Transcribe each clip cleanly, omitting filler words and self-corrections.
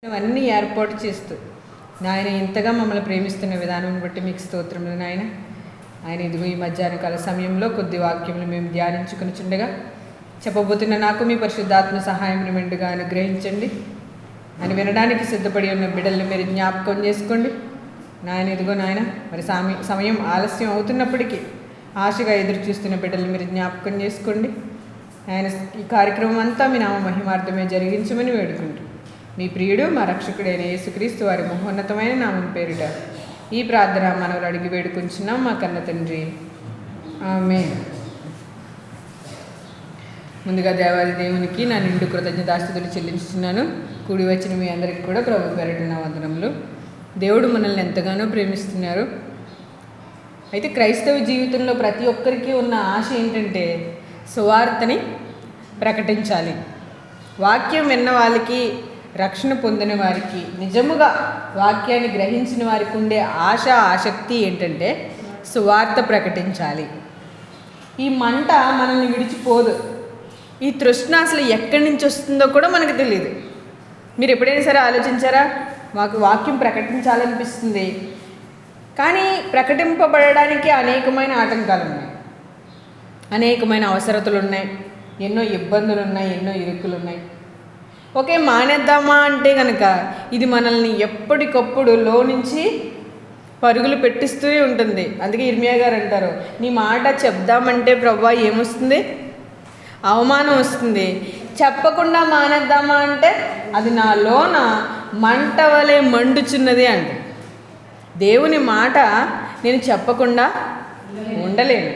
అవన్నీ ఏర్పాటు చేస్తూ నాయన ఇంతగా మమ్మల్ని ప్రేమిస్తున్న విధానం బట్టి మీకు స్తోత్రములు నాయన. ఆయన ఇదిగో ఈ మధ్యాహ్న కాల సమయంలో కొద్ది వాక్యములు మేము ధ్యానించుకుని చుండగా చెప్పబోతున్న నాకు మీ పరిశుద్ధాత్మ సహాయం మెండుగా అనుగ్రహించండి అని వినడానికి సిద్ధపడి ఉన్న బిడ్డల్ని మీరు జ్ఞాపకం చేసుకోండి నాయన. ఇదిగో నాయన మరి సమయం ఆలస్యం అవుతున్నప్పటికీ ఆశగా ఎదురు చూస్తున్న బిడ్డల్ని మీరు జ్ఞాపకం చేసుకోండి ఆయన. ఈ కార్యక్రమం అంతా మీ నామ మహిమార్థమే జరిగించమని వేడుకుంటూ మీ ప్రియుడు మా రక్షకుడైన యేసుక్రీస్తు వారి మహోన్నతమైన నామం పేరిట ఈ ప్రార్థన మనవలు అడిగి వేడుకుంటున్నాం మా కన్న తండ్రి, ఆమేన్. ముందుగా దేవాది దేవునికి నా నిండు కృతజ్ఞతాస్తుతులు చెల్లించుతున్నాను. కూడి వచ్చిన మీ అందరికీ కూడా ప్రభు పేరిట నా వందనములు. దేవుడు మనల్ని ఎంతగానో ప్రేమిస్తున్నారు. అయితే క్రైస్తవ జీవితంలో ప్రతి ఒక్కరికి ఉన్న ఆశ ఏంటంటే సువార్తని ప్రకటించాలి. వాక్యం విన్న వాళ్ళకి, రక్షణ పొందిన వారికి, నిజముగా వాక్యాన్ని గ్రహించిన వారికి ఉండే ఆశ, ఆసక్తి ఏంటంటే సువార్త ప్రకటించాలి. ఈ మంట మనల్ని విడిచిపోదు. ఈ తృష్ణ అసలు ఎక్కడి నుంచి వస్తుందో కూడా మనకు తెలియదు. మీరు ఎప్పుడైనా సరే ఆలోచించారా? మాకు వాక్యం ప్రకటించాలనిపిస్తుంది, కానీ ప్రకటింపబడడానికి అనేకమైన ఆటంకాలు ఉన్నాయి, అనేకమైన అవసరతలు ఉన్నాయి, ఎన్నో ఇబ్బందులు ఉన్నాయి, ఎన్నో ఇరుకులు ఉన్నాయి. ఓకే, మానేద్దామా అంటే కనుక ఇది మనల్ని ఎప్పటికప్పుడు నుంచి పరుగులు పెట్టిస్తూనే ఉంటుంది. అందుకే ఇర్మియా గారు అంటారు, నీ మాట చెప్దామంటే ప్రభువా ఏమొస్తుంది? అవమానం వస్తుంది. చెప్పకుండా మానేద్దామా అంటే అది నాలోన మంట వలె మండుచున్నది అంటే. దేవుని మాట నేను చెప్పకుండా ఉండలేను.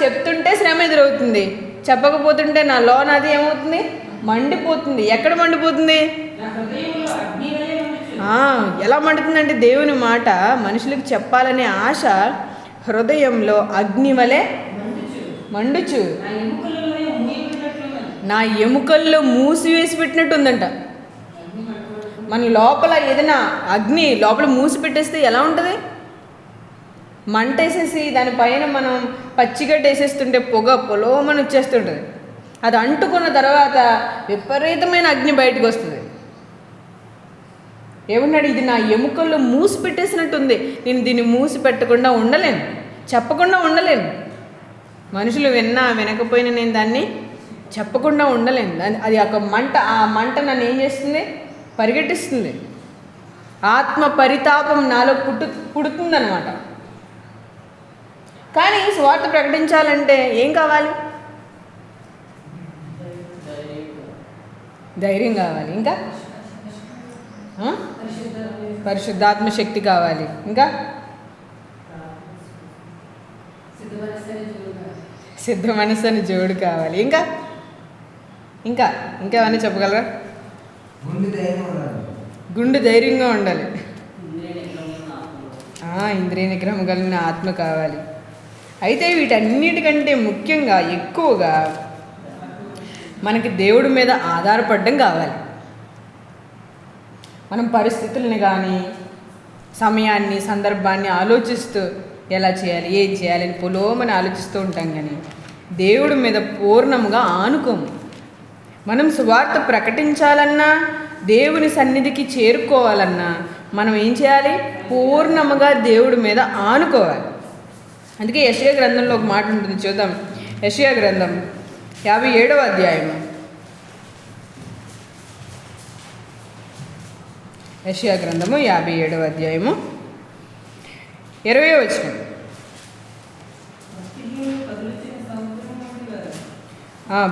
చెప్తుంటే శ్రమ ఎదురవుతుంది, చెప్పకపోతుంటే నా లోన అది ఏమవుతుంది? మండిపోతుంది. ఎక్కడ మండిపోతుంది? ఎలా మండుతుందంటే దేవుని మాట మనుషులకు చెప్పాలనే ఆశ హృదయంలో అగ్ని వలె మండుచు నా ఎముకల్లో మూసివేసి పెట్టినట్టు ఉందంట. మన లోపల ఏదైనా అగ్ని లోపల మూసి పెట్టేస్తే ఎలా ఉంటుంది? మంట వేసేసి దానిపైన మనం పచ్చిగడ్డ వేసేస్తుంటే పొగ పొలోమని వచ్చేస్తుంటుంది. అది అంటుకున్న తర్వాత విపరీతమైన అగ్ని బయటకు వస్తుంది. ఏమన్నాడు? ఇది నా ఎముకల్లో మూసి పెట్టేసినట్టుంది, నేను దీన్ని మూసి పెట్టకుండా ఉండలేను, చెప్పకుండా ఉండలేను. మనుషులు విన్నా వినకపోయినా నేను దాన్ని చెప్పకుండా ఉండలేను. అది ఒక మంట, ఆ మంట నన్ను ఏం చేస్తుంది? పరిగెట్టిస్తుంది. ఆత్మ పరితాపం నాలో పుడుతుందన్నమాట. కానీ స్వార్థ ప్రకటించాలంటే ఏం కావాలి? ధైర్యం కావాలి, ఇంకా పరిశుద్ధాత్మ శక్తి కావాలి, ఇంకా సిద్ధ మనసు అని జోడు కావాలి, ఇంకా ఇంకా ఇంకేమన్నా చెప్పగలరా? గుండె ధైర్యంగా ఉండాలి, ఇంద్రియ నిగ్రహం కలిగిన ఆత్మ కావాలి. అయితే వీటన్నిటికంటే ముఖ్యంగా ఎక్కువగా మనకి దేవుడి మీద ఆధారపడడం కావాలి. మనం పరిస్థితుల్ని కానీ సమయాన్ని, సందర్భాన్ని ఆలోచిస్తూ ఎలా చేయాలి, ఏం చేయాలని పొలోమని ఆలోచిస్తూ ఉంటాం, కానీ దేవుడి మీద పూర్ణంగా ఆనుకోము. మనం సువార్త ప్రకటించాలన్నా, దేవుని సన్నిధికి చేరుకోవాలన్నా మనం ఏం చేయాలి? పూర్ణముగా దేవుడి మీద ఆనుకోవాలి. అందుకే యెషయా గ్రంథంలో ఒక మాట ఉంటుంది, చూద్దాం. యెషయా గ్రంథం 57వ అధ్యాయము. యెషయా గ్రంథము 57వ అధ్యాయము 20వ వచనం.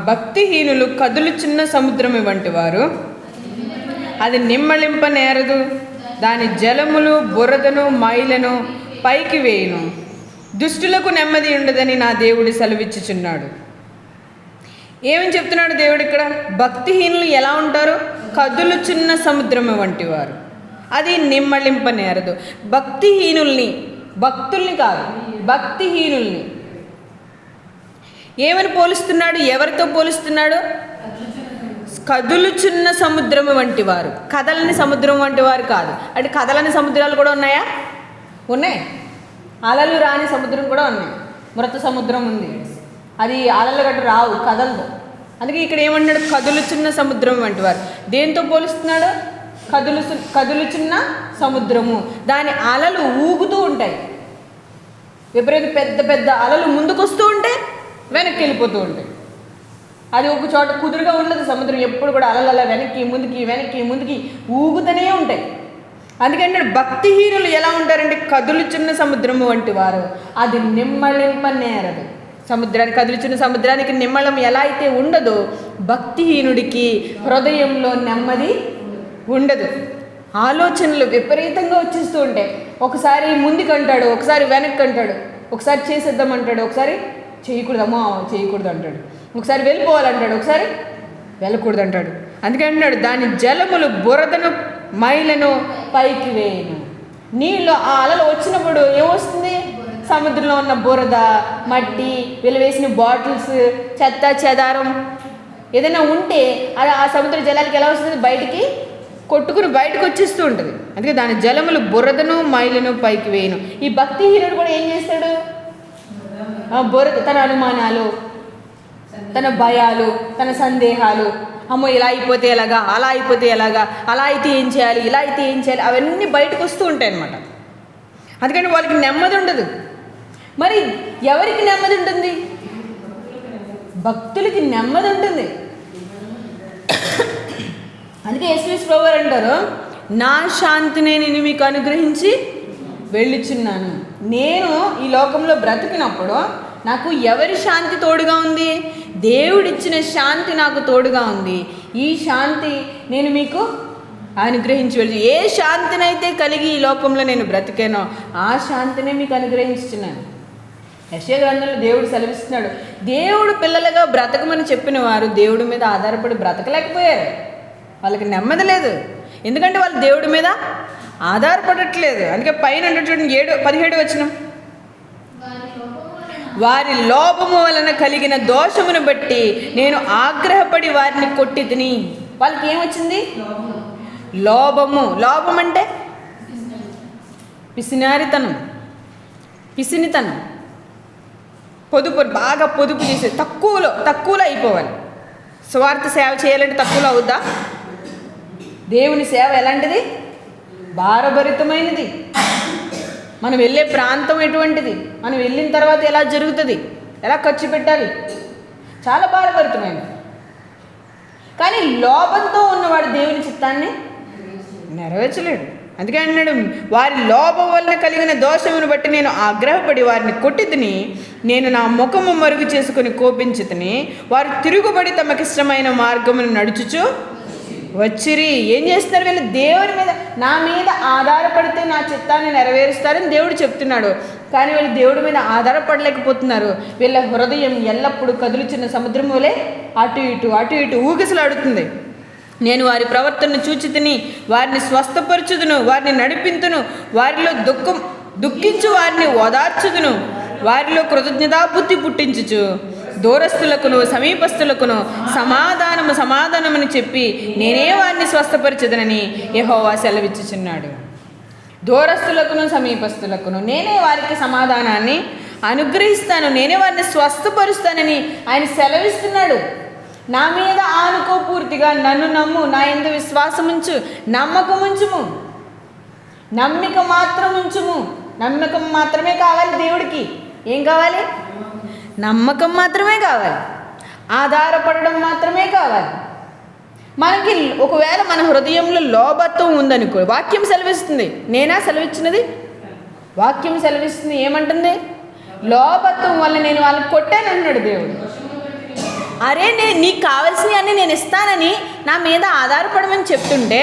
భక్తిహీనులు కదులుచున్న సముద్రము వంటి వారు, అది నిమ్మళింప నేరదు, దాని జలములు బురదను మైలను పైకి వేయును, దుష్టులకు నెమ్మది ఉండదని నా దేవుడు సెలవిచ్చుచున్నాడు. ఏమని చెప్తున్నాడు దేవుడు ఇక్కడ? భక్తిహీనులు ఎలా ఉంటారు? కదులుచున్న సముద్రము వంటి వారు, అది నిమ్మళింప నేరదు. భక్తిహీనుల్ని, భక్తుల్ని కాదు, భక్తిహీనుల్ని ఏమని పోలుస్తున్నాడు? ఎవరితో పోలుస్తున్నాడు? కదులుచున్న సముద్రము వంటి వారు. కదలని సముద్రం వంటి వారు కాదు. అంటే కదలని సముద్రాలు కూడా ఉన్నాయా? ఉన్నాయి. అలలు రాని సముద్రం కూడా ఉన్నాయి. మృత సముద్రం ఉంది, అది అలలు గట్టు రావు, కదలదు. అందుకే ఇక్కడ ఏమన్నాడు? కదులుచున్న సముద్రం వంటి వారు. దేంతో పోలుస్తున్నాడు? కదులుచున్న సముద్రము. దాని అలలు ఊగుతూ ఉంటాయి. విపరీత పెద్ద పెద్ద అలలు ముందుకు వస్తూ ఉంటే వెనక్కి వెళ్ళిపోతూ ఉంటాయి. అది ఒక చోట కుదురుగా ఉండదు. సముద్రం ఎప్పుడు కూడా అలల వెనక్కి ముందుకి ఊగుతూనే ఉంటాయి. అందుకంటే భక్తిహీనులు ఎలా ఉంటారంటే కదులుచున్న సముద్రము వంటి వారు. అది నిమ్మళింపనేరదు. కదులుచున్న సముద్రానికి నిమ్మళం ఎలా అయితే ఉండదో, భక్తిహీనుడికి హృదయంలో నెమ్మది ఉండదు. ఆలోచనలు విపరీతంగా వచ్చేస్తూ ఉంటాయి. ఒకసారి ముందుకు అంటాడు, ఒకసారి వెనక్కి అంటాడు, ఒకసారి చేసేద్దామంటాడు, ఒకసారి చేయకూడదు అంటాడు, ఒకసారి వెళ్ళిపోవాలంటాడు, ఒకసారి వెళ్ళకూడదు అంటాడు. అందుకే అంటున్నాడు, దాని జలములు బురదను మైలను పైకి వేయను. నీళ్ళు ఆ అలలు వచ్చినప్పుడు ఏమొస్తుంది? సముద్రంలో ఉన్న బురద, మట్టి, వెలివేసిన బాటిల్స్, చెత్త చెదారం ఏదైనా ఉంటే అది ఆ సముద్ర జలాలకి ఎలా వస్తుంది? బయటికి కొట్టుకుని బయటకు వచ్చేస్తూ ఉంటుంది. అందుకే దాని జలములు బురదను మైలను పైకి వేయను. ఈ భక్తిహీనుడు కూడా ఏం చేస్తాడు? బురద, తన అనుమానాలు, తన భయాలు, తన సందేహాలు, అమ్మో ఇలా అయిపోతే ఎలాగా, అలా అయిపోతే ఎలాగా, అలా అయితే ఏం చేయాలి, ఇలా అయితే ఏం చేయాలి, అవన్నీ బయటకు వస్తూ ఉంటాయి అన్నమాట. అందుకని వాళ్ళకి నెమ్మది ఉండదు. మరి ఎవరికి నెమ్మది ఉంటుంది? భక్తులకి నెమ్మది ఉంటుంది. అందుకే యేసుక్రీస్తు ప్రభువారు అంటారు, నా శాంతిని నేను మీకు అనుగ్రహించి వెళ్ళుచున్నాను. నేను ఈ లోకంలో బ్రతికినప్పుడు నాకు ఎవరి శాంతి తోడుగా ఉంది? దేవుడిచ్చిన శాంతి నాకు తోడుగా ఉంది. ఈ శాంతి నేను మీకు అనుగ్రహించి వెళ్ళి, ఏ శాంతినైతే కలిగి ఈ లోకంలో నేను బ్రతికానో ఆ శాంతిని మీకు అనుగ్రహించున్నాను. యెషయా గ్రంథంలో దేవుడు సెలవిస్తున్నాడు, దేవుడు పిల్లలుగా బ్రతకమని చెప్పిన వారు దేవుడి మీద ఆధారపడి బ్రతకలేకపోయారు. వాళ్ళకి నెమ్మది లేదు. ఎందుకంటే వాళ్ళు దేవుడి మీద ఆధారపడట్లేదు. అందుకే పైన చూడండి 17 వచనం, వారి లోపము వలన కలిగిన దోషమును బట్టి నేను ఆగ్రహపడి వారిని కొట్టి తిని. వాళ్ళకి ఏమొచ్చింది? లోభము. లోభం అంటే పిసినారితనం, పిసినితనం, బాగా పొదుపు చేసే, తక్కువలో అయిపోవాలి. స్వార్థ సేవ చేయాలంటే తక్కువలో అవుద్దా? దేవుని సేవ ఎలాంటిది? భారభరితమైనది. మనం వెళ్ళే ప్రాంతం ఎటువంటిది, మనం వెళ్ళిన తర్వాత ఎలా జరుగుతుంది, ఎలా ఖర్చు పెట్టాలి, చాలా భారభరితమైనది. కానీ లోభంతో ఉన్నవాడు దేవుని చిత్తాన్ని నెరవేర్చలేడు. అందుకే అన్నాడు, వారి లోభం వలన కలిగిన దోషమును బట్టి నేను ఆగ్రహపడి వారిని కొట్టితిని, నేను నా ముఖము మరుగు చేసుకుని కోపించితిని. వారు తిరుగుబడి తమకిష్టమైన మార్గమును నడుచుచు వచ్చిరి. ఏం చేస్తున్నారు వీళ్ళు? దేవుని మీద, నా మీద ఆధారపడితే నా చిత్తాన్ని నెరవేరుస్తారని దేవుడు చెప్తున్నాడు. కానీ వీళ్ళు దేవుడి మీద ఆధారపడలేకపోతున్నారు. వీళ్ళ హృదయం ఎల్లప్పుడూ కదులుచున్న సముద్రం వలె అటు ఇటు ఊగిసలాడుతుంది. నేను వారి ప్రవర్తనను చూచి తిని వారిని స్వస్థపరచుదును, వారిని నడిపింతును, వారిలో దుఃఖించు వారిని ఓదార్చుదును, వారిలో కృతజ్ఞతాబుద్ధి పుట్టించుచు దూరస్తులకును సమీపస్తులకును సమాధానమని చెప్పి నేనే వారిని స్వస్థపరచుదనని యెహోవా సెలవిచ్చుచున్నాడు. దూరస్తులకును సమీపస్తులకును నేనే వారికి సమాధానాన్ని అనుగ్రహిస్తాను, నేనే వారిని స్వస్థపరుస్తానని ఆయన సెలవిస్తున్నాడు. నా మీద ఆనుకో, పూర్తిగా నన్ను నమ్ము, నా యందు విశ్వాసం ఉంచు, నమ్మకం ఉంచుము, నమ్మిక మాత్రం ఉంచుము. నమ్మకం మాత్రమే కావాలి దేవుడికి. ఏం కావాలి? నమ్మకం మాత్రమే కావాలి, ఆధారపడడం మాత్రమే కావాలి. మనకి ఒకవేళ మన హృదయంలో లోభత్వం ఉందనుకో, వాక్యం సెలవిస్తుంది. నేనా సెలవిచ్చినది? వాక్యం సెలవిస్తుంది. ఏమంటుంది? లోభత్వం వల్ల నేను వాళ్ళని కొట్టానన్నాడు దేవుడు. అరే నీకు కావాల్సినవి అన్నీ నేను ఇస్తానని నా మీద ఆధారపడమని చెప్తుంటే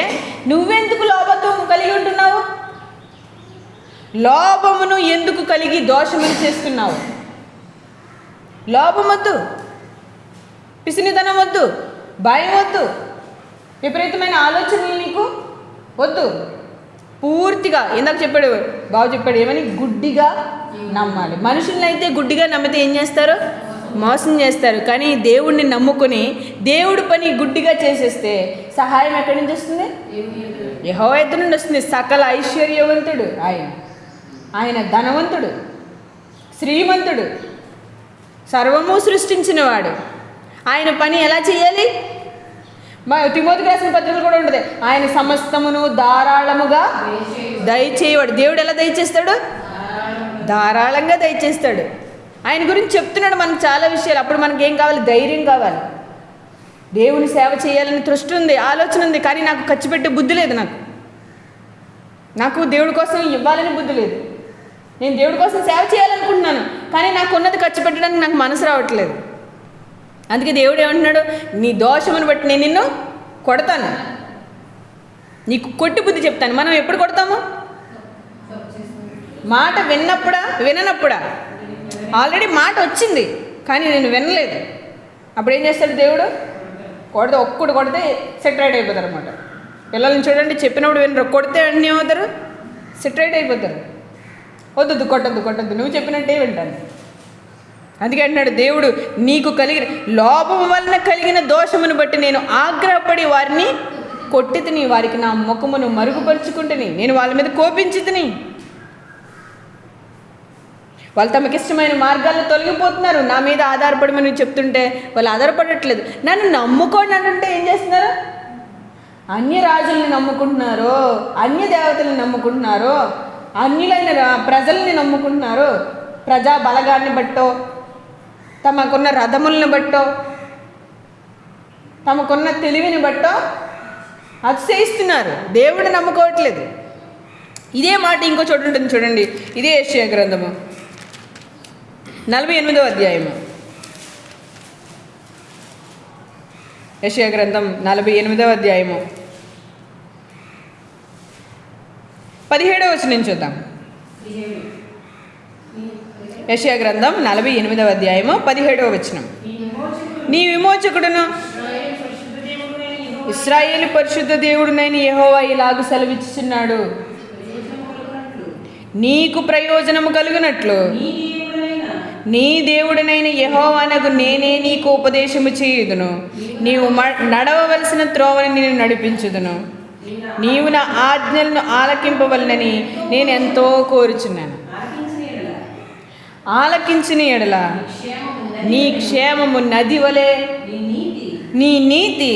నువ్వెందుకు లోభత్వం కలిగి ఉంటున్నావు? లోభమును ఎందుకు కలిగి దోషములు చేస్తున్నావు? లోభం వద్దు, పిసినితనం వద్దు, భయం వద్దు, విపరీతమైన ఆలోచనలు నీకు వద్దు. పూర్తిగా ఇందాక చెప్పాడు బాబు, చెప్పాడు ఏమని? గుడ్డిగా నమ్మాలి. మనుషుల్ని అయితే గుడ్డిగా నమ్మితే ఏం చేస్తారు? మోసం చేస్తారు. కానీ దేవుడిని నమ్ముకొని దేవుడి పని గుడ్డిగా చేసేస్తే సహాయం ఎక్కడి నుంచి వస్తుంది? యెహోవా యొద్ద నుండి వస్తుంది. సకల ఐశ్వర్యవంతుడు ఆయన ధనవంతుడు, శ్రీమంతుడు, సర్వము సృష్టించినవాడు. ఆయన పని ఎలా చేయాలి? మా తిమోతికి రాసిన పత్రికలు కూడా ఉంటుంది, ఆయన సమస్తమును ధారాళముగా దయచేయవాడు. దేవుడు ఎలా దయచేస్తాడు? ధారాళంగా దయచేస్తాడు. ఆయన గురించి చెప్తున్నాడు మనకు చాలా విషయాలు. అప్పుడు మనకి ఏం కావాలి? ధైర్యం కావాలి. దేవుని సేవ చేయాలని తృష్టి ఉంది, ఆలోచన ఉంది, కానీ నాకు ఖర్చు పెట్టే బుద్ధి లేదు. నాకు దేవుడి కోసం ఇవ్వాలని బుద్ధి లేదు. నేను దేవుడి కోసం సేవ చేయాలనుకుంటున్నాను, కానీ నాకు ఉన్నది ఖర్చు పెట్టడానికి నాకు మనసు రావట్లేదు. అందుకే దేవుడు ఏమంటున్నాడు? నీ దోషమును బట్టి నేను నిన్ను కొడతాను, నీకు కొట్టి బుద్ధి చెప్తాను. మనం ఎప్పుడు కొడతాము? మాట విన్నప్పుడా విననప్పుడా? ఆల్రెడీ మాట వచ్చింది కానీ నేను వినలేదు. అప్పుడు ఏం చేస్తాడు దేవుడు? ఒక్కడు కొడితే సెటరేట్ అయిపోతారు అనమాట. పిల్లల్ని చూడండి, చెప్పినప్పుడు వినరు, కొడితే అన్నీ అవుతారు, సెటరేట్ అయిపోతారు. వద్దు కొట్టద్దు, నువ్వు చెప్పినట్టే వింటాను. అందుకే అంటున్నాడు దేవుడు, నీకు కలిగిన లోపం వలన కలిగిన దోషమును బట్టి నేను ఆగ్రహపడి వారిని కొట్టి తిని, వారికి నా ముఖమును మరుగుపరుచుకుంటుని, నేను వాళ్ళ మీద కోపించి తిని. వాళ్ళు తమకిష్టమైన మార్గాల్లో తొలగిపోతున్నారు. నా మీద ఆధారపడమని చెప్తుంటే వాళ్ళు ఆధారపడట్లేదు. నన్ను నమ్ముకోండి అంటుంటే ఏం చేస్తున్నారు? అన్య రాజుల్ని నమ్ముకుంటున్నారు, అన్య దేవతల్ని నమ్ముకుంటున్నారు, అన్యులైన ప్రజల్ని నమ్ముకుంటున్నారు. ప్రజా బలగాన్ని బట్టో, తమకున్న రథములను బట్టో, తమకున్న తెలివిని బట్టో అతిశయిస్తున్నారు. దేవుడిని నమ్ముకోవట్లేదు. ఇదే మాట ఇంకో చోటు ఉంటుంది చూడండి. ఇదే యెషయా గ్రంథము 48వ అధ్యాయము. యెషయా గ్రంథం 48వ అధ్యాయము 17వ వచనం చూద్దాం. యెషయా గ్రంథం 48వ అధ్యాయము 17వ వచనం. నీ విమోచకుడును ఇశ్రాయేలు పరిశుద్ధ దేవుడునైన యెహోవా ఇలాగు సెలవిచ్చుచున్నాడు, నీకు ప్రయోజనము కలుగునట్లు నీ దేవుడినైన యెహోవానగు నేనే నీకు ఉపదేశము చేయుదును, నీవు నడవవలసిన త్రోవని నేను నడిపించుదును, నీవు నా ఆజ్ఞలను ఆలకింపవలనని నేను ఎంతో కోరుచున్నాను. ఆలకించిన ఎడల నీ క్షేమము నది వలె, నీ నీతి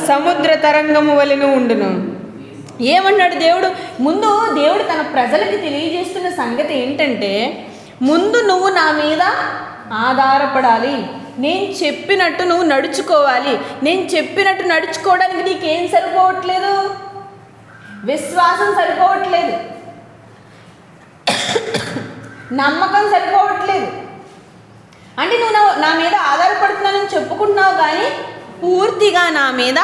సముద్ర తరంగము వలెను ఉండును. ఏమన్నాడు దేవుడు? ముందు దేవుడు తన ప్రజలకి తెలియజేస్తున్న సంగతి ఏంటంటే, ముందు నువ్వు నా మీద ఆధారపడాలి, నేను చెప్పినట్టు నువ్వు నడుచుకోవాలి. నేను చెప్పినట్టు నడుచుకోవడానికి నీకేం సరిపోవట్లేదు? విశ్వాసం సరిపోవట్లేదు, నమ్మకం సరిపోవట్లేదు. అంటే నువ్వు నా మీద ఆధారపడుతున్నానని చెప్పుకుంటున్నావు, కానీ పూర్తిగా నా మీద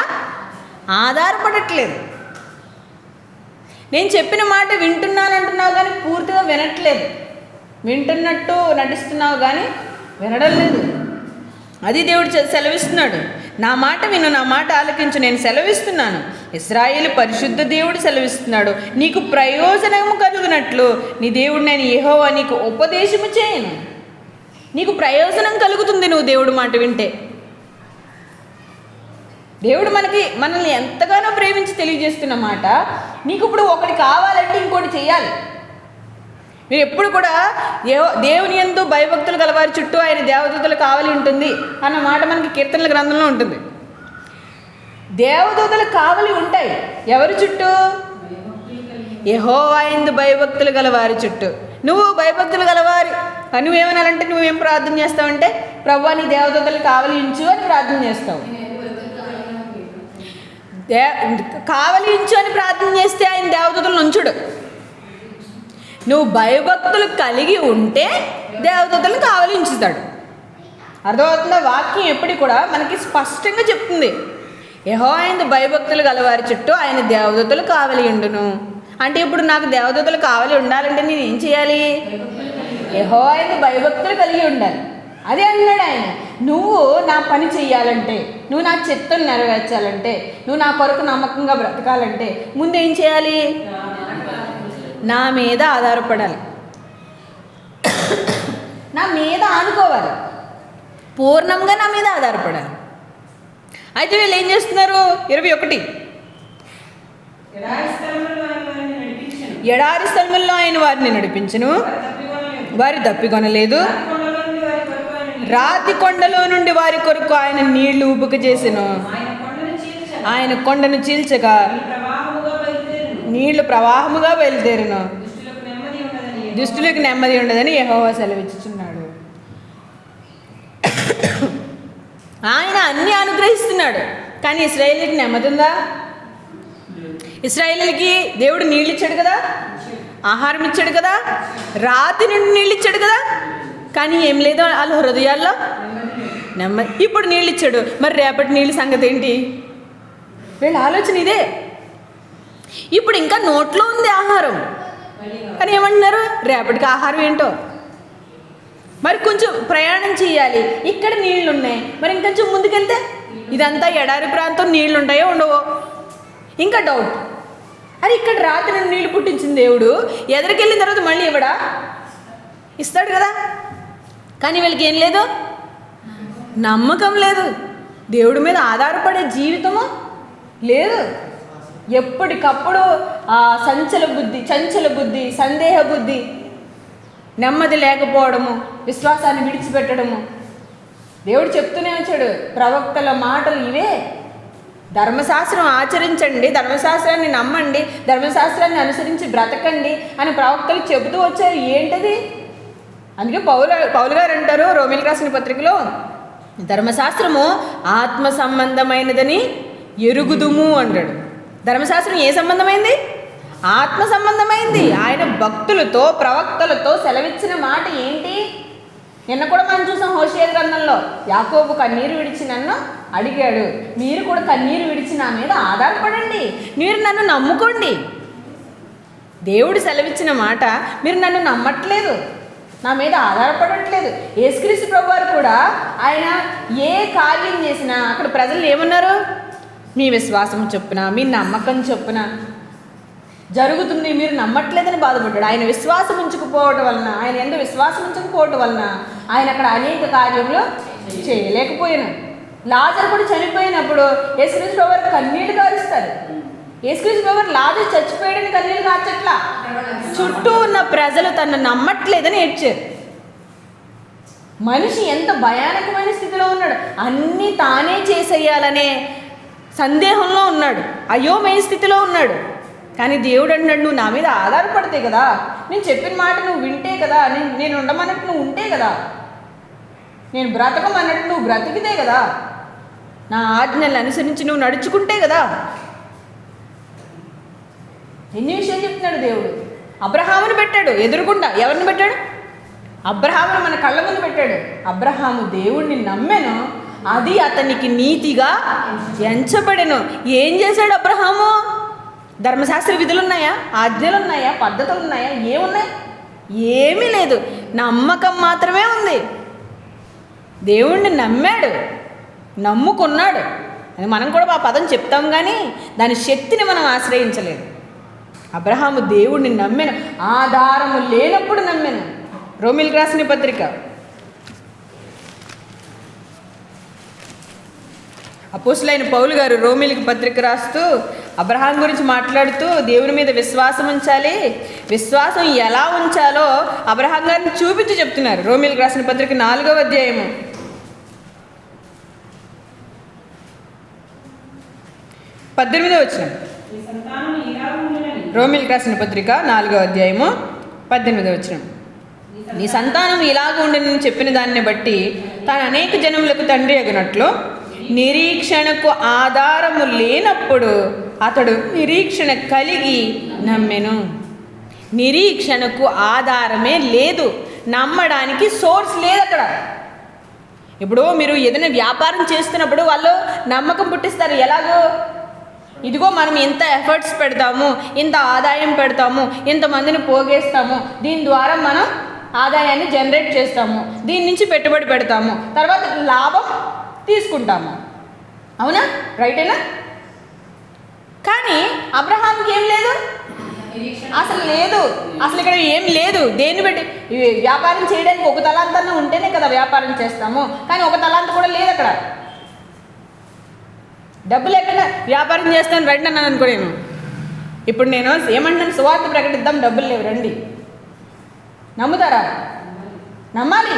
ఆధారపడట్లేదు. నేను చెప్పిన మాట వింటున్నానంటున్నావు కానీ పూర్తిగా వినట్లేదు. వింటున్నట్టు నటిస్తున్నావు కానీ వినడం లేదు. అది దేవుడు సెలవిస్తున్నాడు. నా మాట విను, నా మాట ఆలకించు, నేను సెలవిస్తున్నాను. ఇశ్రాయేలు పరిశుద్ధ దేవుడు సెలవిస్తున్నాడు, నీకు ప్రయోజనము కలుగునట్లు నీ దేవుడు నేను యెహోవా నీకు ఉపదేశము చేయను. నీకు ప్రయోజనం కలుగుతుంది నువ్వు దేవుడు మాట వింటే. దేవుడు మనల్ని ఎంతగానో ప్రేమించి తెలియజేస్తున్న మాట, నీకు ఇప్పుడు ఒకటి కావాలంటే ఇంకోటి చేయాలి. మీరు ఎప్పుడు కూడా దేవుని యందు భయభక్తులు గలవారి చుట్టూ ఆయన దేవదూతలు కావలి ఉంటుంది అన్న మాట మనకి కీర్తనల గ్రంథంలో ఉంటుంది. దేవదూతలు కావలి ఉంటాయి ఎవరి చుట్టూ? యెహోవా యందు భయభక్తులు గలవారి చుట్టూ. నువ్వు భయభక్తులు గలవారి నువ్వేమనాలంటే నువ్వేం ప్రార్థన చేస్తావంటే, ప్రభువా నీ దేవదూతలు కావలి ఉంచు అని ప్రార్థన చేస్తావు. కావలి ఉంచు అని ప్రార్థన చేస్తే ఆయన దేవదూతలను ఉంచుడు. నువ్వు భయభక్తులు కలిగి ఉంటే దేవదూతలను కావలి ఉంచుతాడు. అర్థమవుతుందా? వాక్యం ఎప్పటికి కూడా మనకి స్పష్టంగా చెప్తుంది, యెహోవా యందు భయభక్తులు గలవారి చుట్టూ ఆయన దేవదూతలు కావలి ఉండును. అంటే ఇప్పుడు నాకు దేవదూతలు కావలి ఉండాలంటే నేను ఏం చేయాలి? యెహోవా యందు భయభక్తులు కలిగి ఉండాలి. అదే అన్నాడు ఆయన. నువ్వు నా పని చెయ్యాలంటే, నువ్వు నా చిత్తం నెరవేర్చాలంటే, నువ్వు నా కొరకు నమ్మకంగా బ్రతకాలంటే ముందేం చేయాలి? నా మీద ఆధారపడాలి, నా మీద ఆనుకోవాలి, పూర్ణంగా నా మీద ఆధారపడాలి. అయితే వీళ్ళు ఏం చేస్తున్నారు? 21 ఎడారి స్థలముల్లో ఆయన వారిని నడిపించును, వారి తప్పికొనలేదు, రాతి కొండలో నుండి వారి కొరకు ఆయన నీళ్లు ఉబుక చేసెను. ఆయన కొండను చీల్చగా నీళ్లు ప్రవాహముగా బయలుదేరును. దుష్టులకు నెమ్మది ఉండదని యెహోవా సెలవిచ్చుచున్నాడు. ఆయన అన్నీ అనుగ్రహిస్తున్నాడు, కానీ ఇశ్రాయేలుకి నెమ్మది ఉందా? ఇశ్రాయేలుకి దేవుడు నీళ్ళు ఇచ్చాడు కదా, ఆహారం ఇచ్చాడు కదా, రాతి నుండి నీళ్ళు ఇచ్చాడు కదా, కానీ ఏం లేదు వాళ్ళ హృదయాల్లో నెమ్మది. ఇప్పుడు నీళ్ళు ఇచ్చాడు, మరి రేపటి నీళ్ళ సంగతి ఏంటి? వీళ్ళ ఆలోచన ఇదే. ఇప్పుడు ఇంకా నోట్లో ఉంది ఆహారం, కానీ ఏమంటున్నారు? రేపటికి ఆహారం ఏంటో. మరి కొంచెం ప్రయాణం చేయాలి, ఇక్కడ నీళ్ళు ఉన్నాయి, మరి ఇంకొంచెం ముందుకెళ్తే ఇదంతా ఎడారి ప్రాంతం, నీళ్ళు ఉంటాయో ఉండవో ఇంకా డౌట్. అది ఇక్కడ రాత్రి నుండి నీళ్ళు పుట్టించిన దేవుడు ఎదరికెళ్ళిన తర్వాత మళ్ళీ ఇవ్వడా? ఇస్తాడు కదా. కానీ వీళ్ళకి ఏం లేదు, నమ్మకం లేదు, దేవుడి మీద ఆధారపడే జీవితము లేదు. ఎప్పటికప్పుడు చంచల బుద్ధి, సందేహ బుద్ధి, నెమ్మది లేకపోవడము, విశ్వాసాన్ని విడిచిపెట్టడము. దేవుడు చెప్తూనే వచ్చాడు, ప్రవక్తల మాటలు ఇవే. ధర్మశాస్త్రం ఆచరించండి, ధర్మశాస్త్రాన్ని నమ్మండి, ధర్మశాస్త్రాన్ని అనుసరించి బ్రతకండి అని ప్రవక్తలు చెబుతూ వచ్చారు. ఏంటది? అందుకే పౌలు గారు అంటారు రోమీయులకు రాసిన పత్రికలో, ధర్మశాస్త్రము ఆత్మ సంబంధమైనదని ఎరుగుదుము అంటాడు. ధర్మశాస్త్రం ఏ సంబంధమైంది? ఆత్మ సంబంధమైంది. ఆయన భక్తులతో ప్రవక్తలతో సెలవిచ్చిన మాట ఏంటి? నిన్న కూడా మనం చూసాం హోషేయ గ్రంథంలో, యాకోబు కన్నీరు విడిచి నన్ను అడిగాడు, మీరు కూడా కన్నీరు విడిచి నా మీద ఆధారపడండి, మీరు నన్ను నమ్ముకోండి. దేవుడు సెలవిచ్చిన మాట మీరు నన్ను నమ్మట్లేదు, నా మీద ఆధారపడట్లేదు. యేసుక్రీస్తు ప్రభువారు కూడా ఆయన ఏ కార్యం చేసినా అక్కడ ప్రజలు ఏమన్నారు? మీ విశ్వాసం చొప్పున, మీ నమ్మకం చొప్పున జరుగుతుంది, మీరు నమ్మట్లేదని బాధపడ్డాడు. ఆయన విశ్వాసం ఉంచకపోవటం వలన, ఆయన ఎందు విశ్వాసం ఉంచకపోవటం వలన ఆయన అక్కడ అనేక కార్యములు చేయలేకపోయాను. లాజరు కూడా చనిపోయినప్పుడు యేసుక్రీస్తు ప్రభువారు కన్నీళ్లు కారుస్తారు. యేసుక్రీస్తు ప్రభువారు లాజరు చచ్చిపోయాడని కన్నీళ్లు కార్చట్లా, చుట్టూ ఉన్న ప్రజలు తను నమ్మట్లేదని ఏడ్చారు. మనిషి ఎంత భయానకమైన స్థితిలో ఉన్నాడు, అన్నీ తానే చేసేయాలనే సందేహంలో ఉన్నాడు, అయోమయ స్థితిలో ఉన్నాడు. కానీ దేవుడు అన్నాడు, నువ్వు నా మీద ఆధారపడితే కదా, నేను చెప్పిన మాట నువ్వు వింటే కదా, నేను ఉండమన్నట్టు నువ్వు ఉంటే కదా, నేను బ్రతకమన్నట్టు నువ్వు బ్రతికితే కదా, నా ఆజ్ఞలు అనుసరించి నువ్వు నడుచుకుంటే కదా. ఎన్ని విషయాలు చెప్తున్నాడు దేవుడు. అబ్రహామును పెట్టాడు ఎదురుగుండా. ఎవరిని పెట్టాడు? అబ్రహామును మన కళ్ళ ముందు పెట్టాడు. అబ్రహాము దేవుణ్ణి నమ్మెను, అది అతనికి నీతిగా ఎంచబడెను. ఏం చేశాడు అబ్రహాము? ధర్మశాస్త్ర విధులు ఉన్నాయా? ఆజ్ఞలు ఉన్నాయా? పద్ధతులు ఉన్నాయా? ఏమున్నాయి? ఏమీ లేదు, నమ్మకం మాత్రమే ఉంది. దేవుణ్ణి నమ్మాడు, నమ్ముకున్నాడు. అది మనం కూడా ఆ పదం చెప్తాం, కానీ దాని శక్తిని మనం ఆశ్రయించలేదు. అబ్రహాము దేవుణ్ణి నమ్మెను, ఆధారము లేనప్పుడు నమ్మెను. రోమీయులకు రాసిన పత్రిక అపోస్తలుడైన పౌలు గారు రోమీయులకు పత్రిక రాస్తూ అబ్రహాం గురించి మాట్లాడుతూ దేవుని మీద విశ్వాసం ఉంచాలి, విశ్వాసం ఎలా ఉంచాలో అబ్రహాం గారిని చూపించి చెప్తున్నారు. రోమీయులకు రాసిన పత్రిక 4వ అధ్యాయము 18వ వచనం. రోమీయులకు రాసిన పత్రిక 4వ అధ్యాయము 18వ వచనం. నీ సంతానం ఇలాగ ఉండనని చెప్పిన దాన్ని బట్టి తాను అనేక జనములకు తండ్రి అగినట్లు నిరీక్షణకు ఆధారము లేనప్పుడు అతడు నిరీక్షణ కలిగి నమ్మెను. నిరీక్షణకు ఆధారమే లేదు, నమ్మడానికి సోర్స్ లేదు అక్కడ. ఇప్పుడు మీరు ఏదైనా వ్యాపారం చేస్తున్నప్పుడు వాళ్ళు నమ్మకం పుట్టిస్తారు. ఎలాగో, ఇదిగో మనం ఇంత ఎఫర్ట్స్ పెడతాము, ఇంత ఆదాయం పెడతాము, ఇంతమందిని పోగేస్తాము, దీని ద్వారా మనం ఆదాయాన్ని జనరేట్ చేస్తాము, దీని నుంచి పెట్టుబడి పెడతాము, తర్వాత లాభం తీసుకుంటాము. అవునా? రైటేనా? కానీ అబ్రహాంకి ఏం లేదు, అసలు లేదు. అసలు ఇక్కడ ఏం లేదు. దేన్ని బట్టి వ్యాపారం చేయడానికి ఒక తలాంతన్నా ఉంటేనే కదా వ్యాపారం చేస్తాము, కానీ ఒక తలాంత కూడా లేదు అక్కడ. డబ్బు లేకుండా వ్యాపారం చేస్తాను రండి అన్నాను అనుకో. ఇప్పుడు నేను ఏమంటాను, సువార్త ప్రకటిద్దాం, డబ్బులు లేవు రండి. నమ్ముతారా? నమ్మాలి.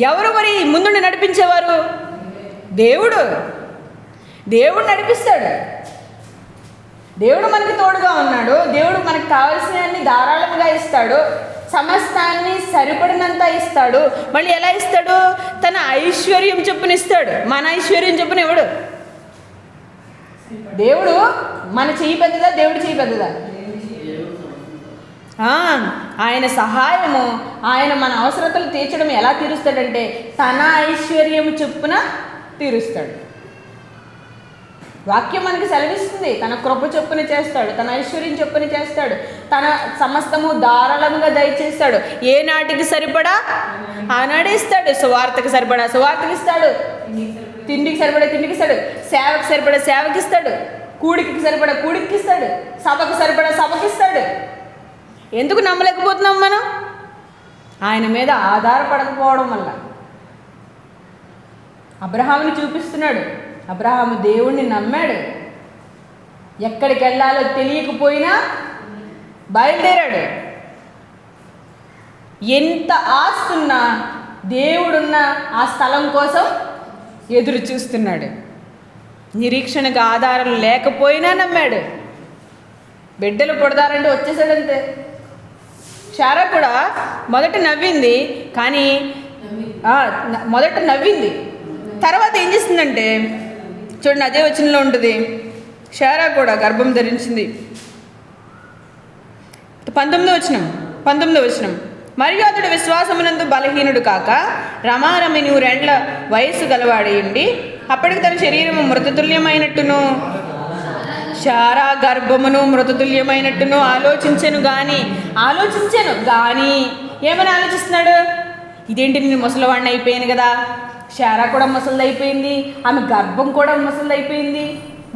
ఎవరు మరి ముందుండి నడిపించేవారు? దేవుడు. దేవుడు నడిపిస్తాడు. దేవుడు మనకి తోడుగా ఉన్నాడు. దేవుడు మనకు కావాల్సినవన్నీ ధారాళంగా ఇస్తాడు. సమస్తాన్ని సరిపడినంత ఇస్తాడు. మళ్ళీ ఎలా ఇస్తాడు? తన ఐశ్వర్యం చొప్పున ఇస్తాడు. మన ఐశ్వర్యం చొప్పున ఇవ్వడు. దేవుడు మన చెయ్యి పెద్దదా, దేవుడు చెయ్యి పెద్దదా? ఆయన సహాయము, ఆయన మన అవసరతలు తీర్చడం ఎలా తీరుస్తాడంటే తన ఐశ్వర్యం చొప్పున తీరుస్తాడు. వాక్యం మనకి సెలవిస్తుంది. తన కృప చొప్పున చేస్తాడు, తన ఐశ్వర్యం చొప్పున చేస్తాడు, తన సమస్తము ధారాళంగా దయచేస్తాడు. ఏ నాటికి సరిపడా ఆనాడే ఇస్తాడు. సువార్తకి సరిపడా సువార్తకి ఇస్తాడు, తిండికి సరిపడా తిండికి ఇస్తాడు, సేవకి సరిపడా సేవకి ఇస్తాడు, కూడికి సరిపడా కూడికి ఇస్తాడు, సభకు సరిపడా సభకి ఇస్తాడు. ఎందుకు నమ్మలేకపోతున్నాం మనం? ఆయన మీద ఆధారపడకపోవడం వల్ల. అబ్రహాముని చూపిస్తున్నాడు. అబ్రహాము దేవుణ్ణి నమ్మాడు. ఎక్కడికి వెళ్ళాలో తెలియకపోయినా బయలుదేరాడు. ఎంత ఆస్తున్నా దేవుడున్న ఆ స్థలం కోసం ఎదురు చూస్తున్నాడు. నిరీక్షణకు ఆధారం లేకపోయినా నమ్మాడు. బిడ్డలు పుడతారంటే వచ్చేసాడంతే. శారా కూడా మొదట నవ్వింది, కానీ మొదట నవ్వింది, తర్వాత ఏం చేసిందంటే చూడండి, అదే వచనంలో ఉంటుంది. శారా కూడా గర్భం ధరించింది. 19వ వచనం. మరియు అతడు విశ్వాసమునందు బలహీనుడు కాక రమారమి 100 ఏండ్ల వయస్సు గలవాడి ఉండి అప్పటికి తన శరీరము మృతతుల్యమైనట్టును శారా గర్భమును మృతతుల్యమైనట్టును ఆలోచించాను కానీ ఏమని ఆలోచిస్తున్నాడు? ఇదేంటి, నేను ముసలివాడిని అయిపోయాను కదా. శారా కూడా ముసలిది అయిపోయింది, ఆమె గర్భం కూడా ముసలిది అయిపోయింది,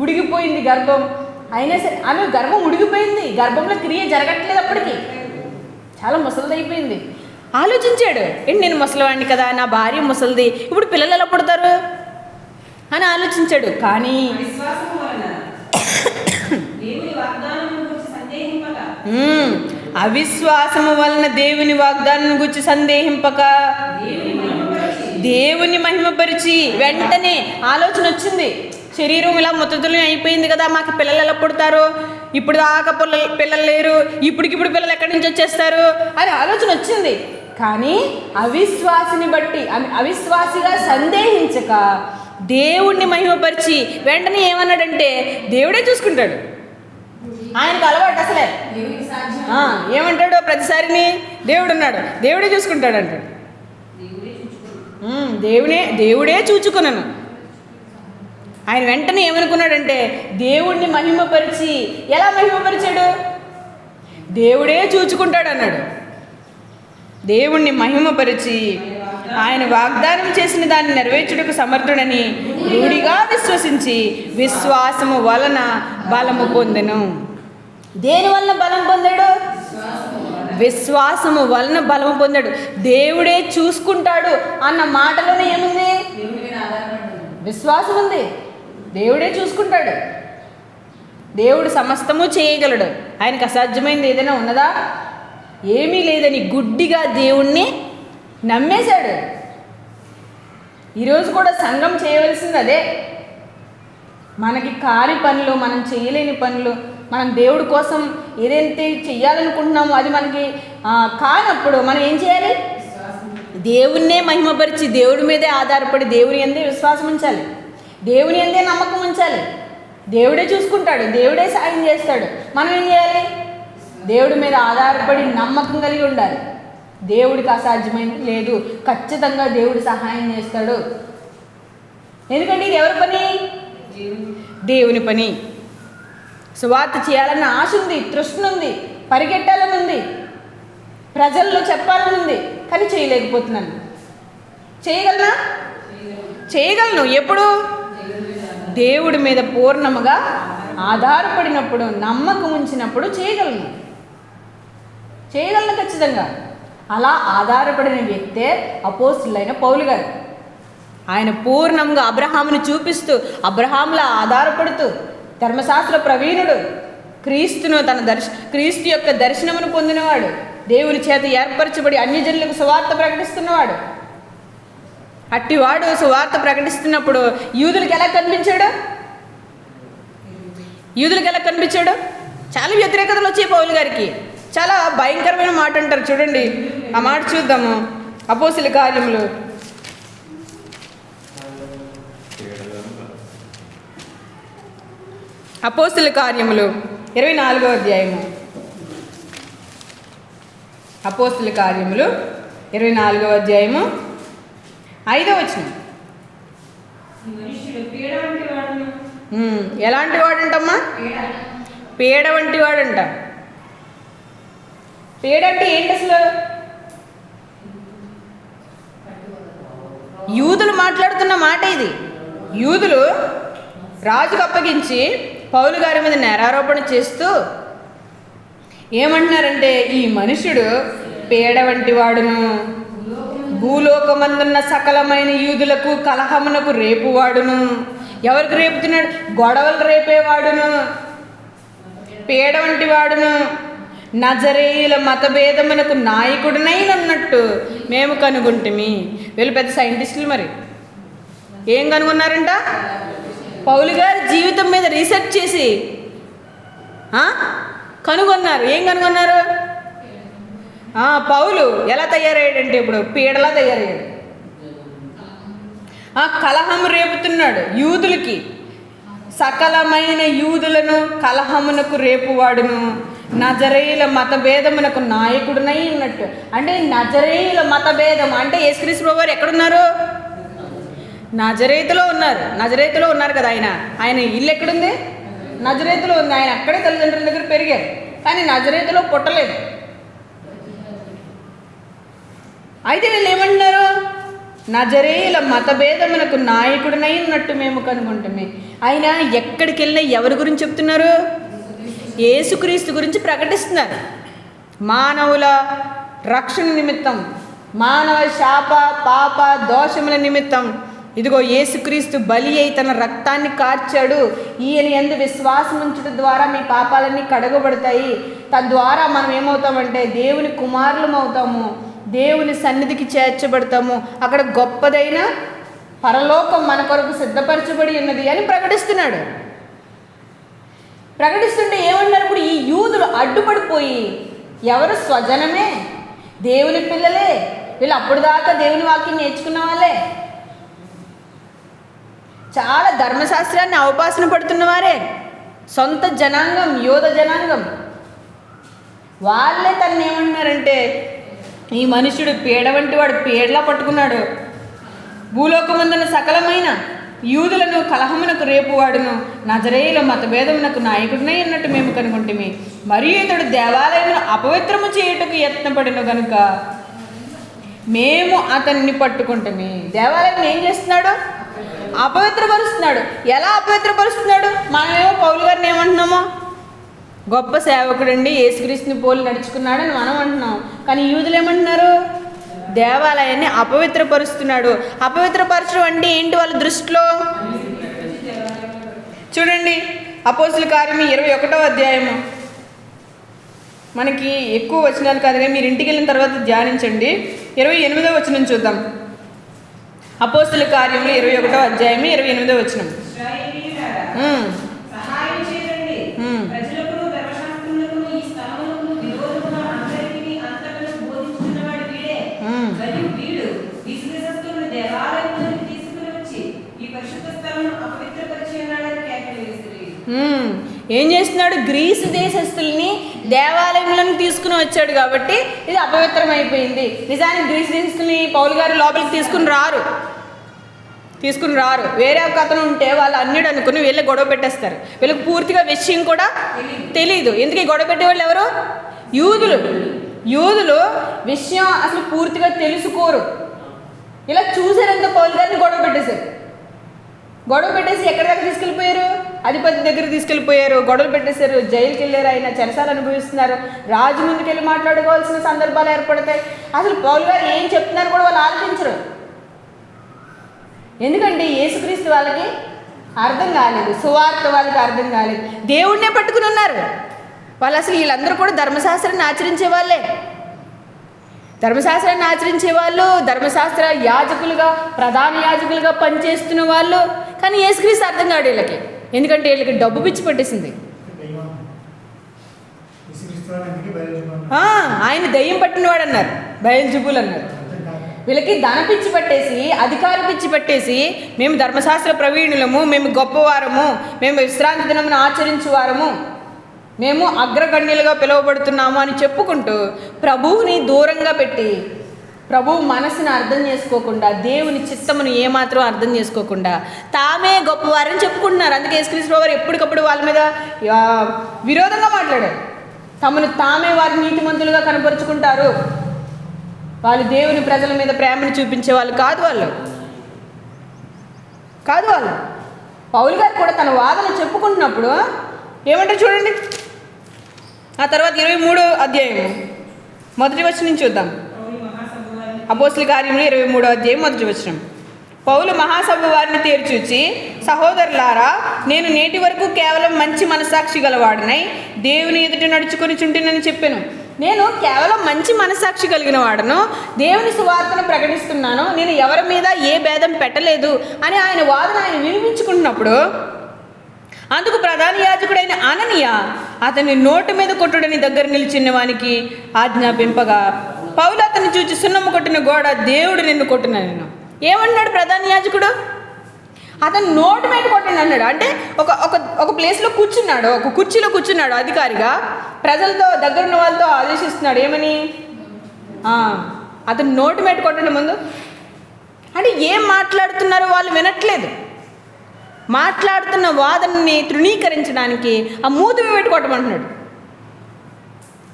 ఉడిగిపోయింది గర్భం. అయినా సరే ఆమె గర్భం ఉడిగిపోయింది, గర్భంలో క్రియ జరగట్లేదు, అప్పటికి చాలా ముసలిది అయిపోయింది. ఆలోచించాడు, ఏంటి నేను ముసలివాడిని కదా, నా భార్య ముసలిది, ఇప్పుడు పిల్లలు ఎలా పుడతారు అని ఆలోచించాడు. కానీ అవిశ్వాసము వలన దేవుని వాగ్దానం గురించి సందేహింపక దేవుని మహిమపరిచి వెంటనే ఆలోచన వచ్చింది. శరీరం ఇలా ముత్తతుల్యం అయిపోయింది కదా, మాకు పిల్లలు ఎలా పుడతారు, ఇప్పుడు దాకా పిల్లలు లేరు, ఇప్పటికిప్పుడు పిల్లలు ఎక్కడి నుంచి వచ్చేస్తారు అని ఆలోచన వచ్చింది. కానీ అవిశ్వాసిగా సందేహించక దేవుణ్ణి మహిమపరిచి వెంటనే ఏమన్నాడంటే దేవుడే చూసుకుంటాడు. ఆయనకు అలవాటు అసలే. ఏమంటాడు ప్రతిసారిని? దేవుడు ఉన్నాడు, దేవుడే చూసుకుంటాడు అంటాడు. దేవుడే చూచుకున్నాను. ఆయన వెంటనే ఏమనుకున్నాడంటే దేవుణ్ణి మహిమపరిచి, ఎలా మహిమపరిచాడు? దేవుడే చూచుకుంటాడు అన్నాడు. దేవుణ్ణి మహిమపరిచి ఆయన వాగ్దానం చేసిన దాన్ని నెరవేర్చుటకు సమర్థుడని రూఢిగా విశ్వసించి విశ్వాసము వలన బలము పొందెను. దేని వలన బలం పొందాడు? విశ్వాసము వలన బలము పొందాడు. దేవుడే చూసుకుంటాడు అన్న మాటలోనే ఏముంది? విశ్వాసం ఉంది. దేవుడే చూసుకుంటాడు. దేవుడు సమస్తము చేయగలడు. ఆయనకు అసాధ్యమైనది ఏదైనా ఉన్నదా? ఏమీ లేదని గుడ్డిగా దేవుణ్ణి నమ్మేశాడు. ఈరోజు కూడా సంఘం చేయవలసింది అదే. మనకి కాని పనులు, మనం చేయలేని పనులు, మనం దేవుడి కోసం ఏదైతే చెయ్యాలనుకుంటున్నామో అది మనకి కానప్పుడు మనం ఏం చేయాలి? దేవుణ్ణే మహిమపరిచి దేవుడి మీదే ఆధారపడి దేవుని యందే విశ్వాసం ఉంచాలి, దేవుని యందే నమ్మకం ఉంచాలి. దేవుడే చూసుకుంటాడు, దేవుడే సాయం చేస్తాడు. మనం ఏం చేయాలి? దేవుడి మీద ఆధారపడి నమ్మకం కలిగి ఉండాలి. దేవుడికి అసాధ్యమైనది లేదు, ఖచ్చితంగా దేవుడు సహాయం చేస్తాడు. ఎందుకంటే ఇది ఎవరి పని? దేవుని పని. సువార్త చేయాలన్న ఆశ ఉంది, తృష్ణ ఉంది, పరిగెట్టాలని ఉంది, ప్రజల్లో చెప్పాలని ఉంది, కానీ చేయలేకపోతున్నాను. చేయగలను ఎప్పుడు? దేవుడి మీద పూర్ణముగా ఆధారపడినప్పుడు, నమ్మకం ఉంచినప్పుడు చేయగలను ఖచ్చితంగా. అలా ఆధారపడిన వ్యక్తే అపోస్తులైన పౌలు గారు. ఆయన పూర్ణంగా అబ్రహాముని చూపిస్తూ, అబ్రహాములా ఆధారపడుతూ, ధర్మశాస్త్ర ప్రవీణుడు, క్రీస్తు యొక్క దర్శనమును పొందినవాడు, దేవుని చేత ఏర్పరచబడి అన్యజనులకు సువార్త ప్రకటిస్తున్నవాడు, అట్టివాడు సువార్త ప్రకటిస్తున్నప్పుడు యూదులకు ఎలా కనిపించాడు? చాలా వ్యతిరేకతలు వచ్చాయి పౌలు గారికి. చాలా భయంకరమైన మాట అంటారు, చూడండి ఆ మాట చూద్దాము. అపోస్తుల కార్యములు 24వ అధ్యాయము. అపోస్తుల కార్యములు 24వ అధ్యాయము 5వ వచనం. ఎలాంటి వాడంటమ్మా? పేడ వంటి వాడంట. పేడ అంటే ఏంటి అసలు? యూదులు మాట్లాడుతున్న మాట ఇది. యూదులు రాజుకు అప్పగించి పౌలు గారి మీద నేరారోపణ చేస్తూ ఏమంటున్నారంటే, ఈ మనుషుడు పేడ వంటి వాడును, భూలోకమందున్న సకలమైన యూదులకు కలహమునకు రేపువాడును. ఎవరికి రేపుతున్నాడు? గొడవలు రేపేవాడును, పేడ వంటి వాడును, నజరేయుల మతభేదమునకు నాయకుడినైనన్నట్టు మేము కనుగొంటిమి. వీళ్ళు పెద్ద సైంటిస్టులు. మరి ఏం కనుగొన్నారంట? పౌలు గారి జీవితం మీద రీసెర్చ్ చేసి కనుగొన్నారు. ఏం కనుగొన్నారు? పౌలు ఎలా తయారయ్యాడంటే ఇప్పుడు పీడలా తయారయ్యాడు. కలహం రేపుతున్నాడు యూదులకి. సకలమైన యూదులను కలహమునకు రేపువాడును, నజరేయుల మతభేదమునకు నాయకుడినై ఉన్నట్టు. అంటే నజరేయుల మతభేదం అంటే యేసుక్రీస్తు ప్రభువు వారు ఎక్కడున్నారు? నజరేతులో ఉన్నారు కదా. ఆయన ఇల్లు ఎక్కడుంది? నజరేతులో ఉంది. ఆయన అక్కడే తల్లిదండ్రుల దగ్గర పెరిగారు, కానీ నజరేతులో పుట్టలేదు. అయితే వీళ్ళు ఏమంటున్నారు? నజరేయుల మతభేదమునకు నాయకుడినై ఉన్నట్టు మేము కనుగొంటామే. ఆయన ఎక్కడికి వెళ్ళినా ఎవరి గురించి చెప్తున్నారు? యేసుక్రీస్తు గురించి ప్రకటిస్తున్నారు. మానవుల రక్షణ నిమిత్తం, మానవ శాప పాప దోషముల నిమిత్తం ఇదిగో యేసుక్రీస్తు బలి అయి తన రక్తాన్ని కార్చాడు. ఈయన యందు విశ్వాసం ఉంచడం ద్వారా మీ పాపాలన్నీ కడగబడతాయి. తద్వారా మనం ఏమవుతామంటే దేవుని కుమారులం అవుతాము, దేవుని సన్నిధికి చేర్చబడతాము. అక్కడ గొప్పదైన పరలోకం మన కొరకు సిద్ధపరచబడి ఉన్నది అని ప్రకటిస్తున్నాడు. ప్రకటిస్తుంటే ఏమన్నారు? ఇప్పుడు ఈ యూదులు అడ్డుపడిపోయి, ఎవరు? స్వజనమే, దేవుని పిల్లలే, వీళ్ళు అప్పుడు దాకా దేవుని వాక్యం నేర్చుకున్న వాళ్ళే, చాలా ధర్మశాస్త్రాన్ని అవపాసన పడుతున్న వారే, సొంత జనాంగం, యోధ జనాంగం. వాళ్ళే తను ఏమంటున్నారంటే, ఈ మనుషుడు పీడ వంటి వాడు, పీడలా పట్టుకున్నాడు, భూలోకమందున సకలమైన యూదులను కలహమునకు రేపువాడును, నజరేయుల మతభేదమునకు నాయకుడినై ఉన్నట్టు మేము కనుగొంటిమి. మరియు ఇతడు దేవాలయమును అపవిత్రము చేయుటకు యత్నపడిన కనుక మేము అతన్ని పట్టుకుంటామి. దేవాలయం ఏం చేస్తున్నాడు? అపవిత్రపరుస్తున్నాడు. ఎలా అపవిత్రపరుస్తున్నాడు? మనమేమో పౌలు గారిని ఏమంటున్నామో, గొప్ప సేవకుడండి, యేసుక్రీస్తుని పోలి నడుచుకున్నాడని మనం అంటున్నాం. కానీ యూదులు ఏమంటున్నారు? దేవాలయాన్ని అపవిత్రపరుస్తున్నాడు. అపవిత్రపరచడం అంటే ఏంటి వాళ్ళ దృష్టిలో? చూడండి, అపోస్తుల కార్యము 21వ అధ్యాయము. మనకి ఎక్కువ వచనాలు కాదు కానీ మీరు ఇంటికి వెళ్ళిన తర్వాత ధ్యానించండి. 28వ వచనం చూద్దాం. అపోస్తుల కార్యములు 21వ అధ్యాయం 28వ వచనం. ఏం చేస్తున్నాడు? గ్రీసు దేశస్తుల్ని దేవాలయంలోకి తీసుకుని వచ్చాడు కాబట్టి ఇది అపవిత్రం అయిపోయింది. నిజానికి గ్రీసు దేశస్తుల్ని పౌలు గారు లోపలికి తీసుకుని రారు. వేరే ఒక అతను ఉంటే వాళ్ళు అన్యుడు అనుకుని వీళ్ళే గొడవ పెట్టేస్తారు. వీళ్ళకి పూర్తిగా విషయం కూడా తెలీదు. ఎందుకు ఈ గొడవ పెట్టేవాళ్ళు ఎవరు? యూదులు విషయం అసలు పూర్తిగా తెలుసుకోరు. ఇలా చూసారంత పౌలు గారిని గొడవ పెట్టేసి ఎక్కడి దగ్గర తీసుకెళ్ళిపోయారు? అధిపతి దగ్గర తీసుకెళ్ళిపోయారు, గొడవలు పెట్టేశారు, జైలుకి వెళ్ళారు, ఆయన చెరసాలు అనుభవిస్తున్నారు. రాజు ముందుకెళ్ళి మాట్లాడుకోవాల్సిన సందర్భాలు ఏర్పడతాయి. అసలు పౌలు గారు ఏం చెప్తున్నారు కూడా వాళ్ళు ఆలోచించరు. ఎందుకంటే యేసుక్రీస్తు వాళ్ళకి అర్థం కాలేదు, సువార్త వాళ్ళకి అర్థం కాలేదు, దేవుడినే పట్టుకుని ఉన్నారు వాళ్ళు. అసలు వీళ్ళందరూ కూడా ధర్మశాస్త్రాన్ని ఆచరించే వాళ్ళే. ధర్మశాస్త్రాన్ని ఆచరించే వాళ్ళు, ధర్మశాస్త్ర యాజకులుగా, ప్రధాన యాజకులుగా పనిచేస్తున్న వాళ్ళు. కానీ యేసుక్రీస్తు అర్థం కాదు వీళ్ళకి, ఎందుకంటే వీళ్ళకి డబ్బు పిచ్చి పట్టేసింది. ఆయన దయ్యం పట్టినవాడు అన్నారు, బయల్జెబూల్ అన్నారు. వీళ్ళకి ధన పిచ్చి పట్టేసి, అధికార పిచ్చి పట్టేసి, మేము ధర్మశాస్త్ర ప్రవీణులము, మేము గొప్పవారము, మేము విశ్రాంతి దినమును ఆచరించేవారము, మేము అగ్రగణ్యులుగా పిలువబడుతున్నాము అని చెప్పుకుంటూ ప్రభువుని దూరంగా పెట్టి, ప్రభువు మనసుని అర్థం చేసుకోకుండా, దేవుని చిత్తమును ఏమాత్రం అర్థం చేసుకోకుండా తామే గొప్పవారని చెప్పుకుంటున్నారు. అందుకే యేసుక్రీస్తు వారు ఎప్పటికప్పుడు వాళ్ళ మీద విరోధంగా మాట్లాడారు. తమను తామే వారి నీతిమంతులుగా కనపరుచుకుంటారు. వాళ్ళు దేవుని ప్రజల మీద ప్రేమను చూపించే వాళ్ళు కాదు. వాళ్ళు పౌలు గారు కూడా తన వాదన చెప్పుకుంటున్నప్పుడు ఏమంటారు చూడండి. ఆ తర్వాత 23వ అధ్యాయం మొదటి వచనం నుంచి చూద్దాం. అపోస్తలుల కార్యములు 23వ అధ్యాయం మొదటి వచనం. పౌలు మహాసభ వారిని తేర్చూచి, సహోదరులారా, నేను నేటి వరకు కేవలం మంచి మనస్సాక్షి గలవాడినై దేవుని ఎదుట నడుచుకొని చుంటినని చెప్పాను. నేను కేవలం మంచి మనస్సాక్షి కలిగిన వాడను, దేవుని సువార్తను ప్రకటిస్తున్నాను, నేను ఎవరి మీద ఏ భేదం పెట్టలేదు అని ఆయన వాదన ఆయన వినిపించుకుంటున్నప్పుడు, అందుకు ప్రధాన యాజకుడైన అననీయ అతని నోటు మీద కొట్టుడని దగ్గర నిలిచిన వానికి ఆజ్ఞాపింపగా, పౌలు అతన్ని చూచి, సున్నము కొట్టిన గోడ, దేవుడు నిన్ను కొట్టిన. నేను ఏమన్నాడు ప్రధాన యాజకుడు? అతను నోటు మీద కొట్టండి అన్నాడు. అంటే ఒక ప్లేస్లో కూర్చున్నాడు, ఒక కుర్చీలో కూర్చున్నాడు అధికారిగా, ప్రజలతో దగ్గరున్న వాళ్ళతో ఆదేశిస్తున్నాడు. ఏమని? అతను నోటు మీద కొట్టండి ముందు అంటే ఏం మాట్లాడుతున్నారో వాళ్ళు వినట్లేదు. మాట్లాడుతున్న వాదనని తృణీకరించడానికి ఆ మూతి పెట్టి కొట్టమంటున్నాడు.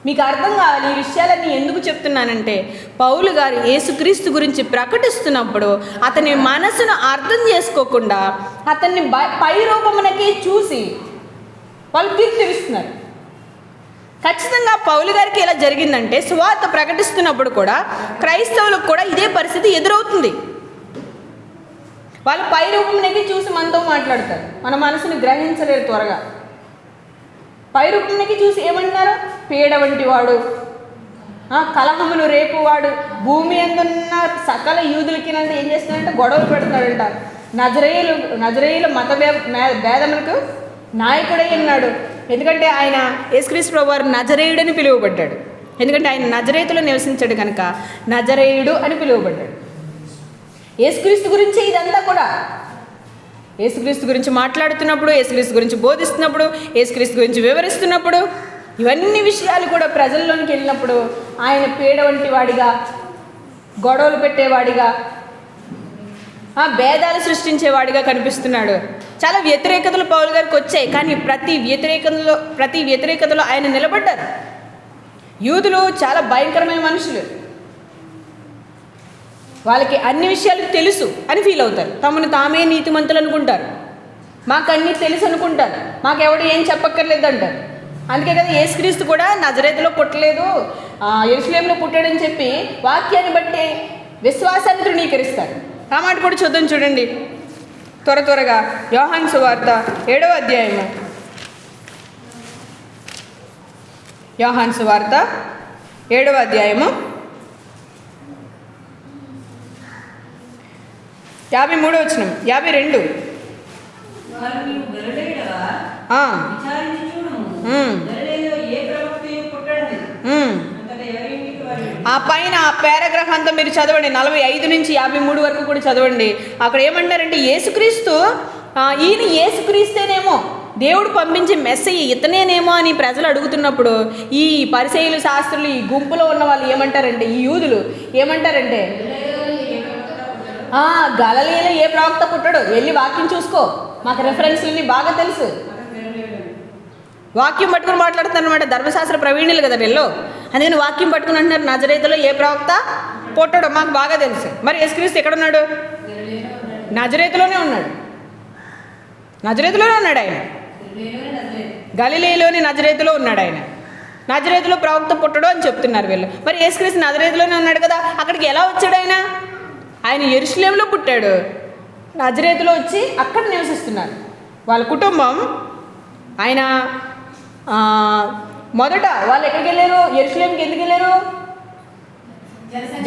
మీకు అర్థం కావాలి ఈ విషయాలన్నీ ఎందుకు చెప్తున్నానంటే, పౌలు గారు యేసుక్రీస్తు గురించి ప్రకటిస్తున్నప్పుడు అతని మనసును అర్థం చేసుకోకుండా అతన్ని పై రూపమునకే చూసి వాళ్ళు తీర్చిస్తున్నారు. ఖచ్చితంగా పౌలు గారికి ఎలా జరిగిందంటే, సువార్త ప్రకటిస్తున్నప్పుడు కూడా క్రైస్తవులకు కూడా ఇదే పరిస్థితి ఎదురవుతుంది. వాళ్ళు పై రూపంలోకి చూసి మనతో మాట్లాడతారు, మన మనసుని గ్రహించలేరు త్వరగా. పై రూపంలోకి చూసి ఏమంటున్నారు? పీడ వంటి వాడు, కలహమును రేపువాడు, భూమి అందున్న సకల యూదులకి ఏం చేస్తున్నాడంటే గొడవలు పెడుతున్నాడంట. నజరేయుల మత భేదములకు నాయకుడై ఉన్నాడు. ఎందుకంటే ఆయన యేసుక్రీస్తు ప్రభువారు నజరేయుడని పిలువబడ్డాడు. ఎందుకంటే ఆయన నజరేతులో నివసించాడు కనుక నజరేయుడు అని పిలువబడ్డాడు. యేసుక్రీస్తు గురించి ఇదంతా కూడా, యేసుక్రీస్తు గురించి మాట్లాడుతున్నప్పుడు, యేసుక్రీస్తు గురించి బోధిస్తున్నప్పుడు, యేసుక్రీస్తు గురించి వివరిస్తున్నప్పుడు, ఇవన్నీ విషయాలు కూడా ప్రజల్లోనికి వెళ్ళినప్పుడు ఆయన పీడ వంటి వాడిగా, గొడవలు పెట్టేవాడిగా, భేదాలు సృష్టించేవాడిగా కనిపిస్తున్నాడు. చాలా వ్యతిరేకతలు పౌలు గారికి వచ్చాయి, కానీ ప్రతి వ్యతిరేకతలో ఆయన నిలబడ్డారు. యూదులు చాలా భయంకరమైన మనుషులు, వాళ్ళకి అన్ని విషయాలు తెలుసు అని ఫీల్ అవుతారు. తమను తామే నీతిమంతులు అనుకుంటారు, మాకు అన్నీ తెలుసు అనుకుంటారు, మాకెవడు ఏం చెప్పక్కర్లేదు అంటారు. అందుకే కదా యేసుక్రీస్తు కూడా నజరేతులో పుట్టలేదు, యెరూషలేములో పుట్టాడని చెప్పి వాక్యాన్ని బట్టి విశ్వాసాన్ని తృణీకరిస్తారు. ఆ మాట కూడా చూద్దాం చూడండి త్వరగా. యోహాను సువార్త 7వ అధ్యాయము, యోహాను సువార్త 7వ అధ్యాయము 53వ వచనం, 52. ఆ పైన ఆ పారాగ్రాఫ్ అంతా మీరు చదవండి, 45 నుంచి 53 వరకు కూడా చదవండి. అక్కడ ఏమంటారంటే, యేసుక్రీస్తు ఈయన యేసుక్రీస్తేనేమో, దేవుడు పంపించే మెస్సయ్య ఇతనేనేమో అని ప్రజలు అడుగుతున్నప్పుడు ఈ పరిసయ్యులు, శాస్త్రులు, ఈ గుంపులో ఉన్న వాళ్ళు ఏమంటారంటే, ఈ యూదులు ఏమంటారంటే, గలిలయలో ఏ ప్రవక్త పుట్టాడు, వెళ్ళి వాక్యం చూసుకో, మాకు రెఫరెన్స్లన్నీ బాగా తెలుసు. వాక్యం పట్టుకుని మాట్లాడుతున్నారు అనమాట. ధర్మశాస్త్ర ప్రవీణులు కదా వీళ్ళు, అందుకని వాక్యం పట్టుకుని అంటున్నారు, నజరేతులో ఏ ప్రవక్త పుట్టాడో మాకు బాగా తెలుసు. మరి యేసుక్రీస్తు ఎక్కడున్నాడు? నజరేతులోనే ఉన్నాడు. ఆయన గలిలయలోని నజరేతులో ఉన్నాడు. ఆయన నజరేతులో ప్రవక్త పుట్టడు అని చెప్తున్నారు వీళ్ళు. మరి యేసుక్రీస్తు నజరేతులోనే ఉన్నాడు కదా, అక్కడికి ఎలా వచ్చాడు? ఆయన యెరూషలేములో పుట్టాడు, నజరేతులో వచ్చి అక్కడ నివసిస్తున్నారు వాళ్ళ కుటుంబం. ఆయన మొదట వాళ్ళు ఎక్కడికి వెళ్ళారు? యెరూషలేంకి ఎందుకు వెళ్ళారు?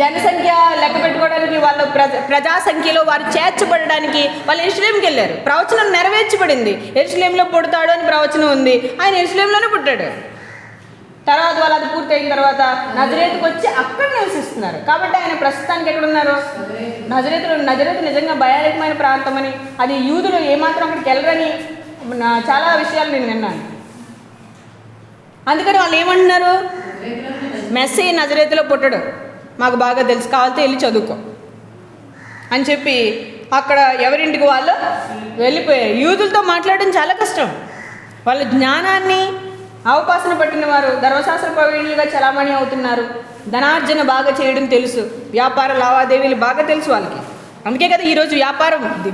జనసంఖ్య లెక్క పెట్టుకోవడానికి వాళ్ళు ప్రజా సంఖ్యలో వారు చేర్చబడడానికి వాళ్ళు యెరూషలేంకి వెళ్ళారు. ప్రవచనం నెరవేర్చబడింది. యెరూషలేంలో పుడతాడు అని ప్రవచనం ఉంది. ఆయన యెరూషలేంలోనే పుట్టాడు. తర్వాత వాళ్ళు అది పూర్తయిన తర్వాత నజరేతుకు వచ్చి అక్కడ నివసిస్తున్నారు. కాబట్టి ఆయన ప్రస్తుతానికి ఎక్కడున్నారు? నజరేతు నిజంగా భయానకమైన ప్రాంతం అని, అది యూదులు ఏమాత్రం అక్కడికి వెళ్ళరని చాలా విషయాలు నేను విన్నాను. అందుకని వాళ్ళు ఏమంటున్నారు? మెస్సీ నజరేతులో పుట్టడు, మాకు బాగా తెలుసు, కావాలితే వెళ్ళి చదువుకో అని చెప్పి అక్కడ ఎవరింటికి వాళ్ళు వెళ్ళిపోయారు. యూదులతో మాట్లాడడం చాలా కష్టం. వాళ్ళ జ్ఞానాన్ని అవకాశం పట్టిన వారు ధర్మశాస్త్ర ప్రవీణులుగా చలామణి అవుతున్నారు. ధనార్జన బాగా చేయడం తెలుసు, వ్యాపార లావాదేవీలు బాగా తెలుసు వాళ్ళకి. అందుకే కదా ఈరోజు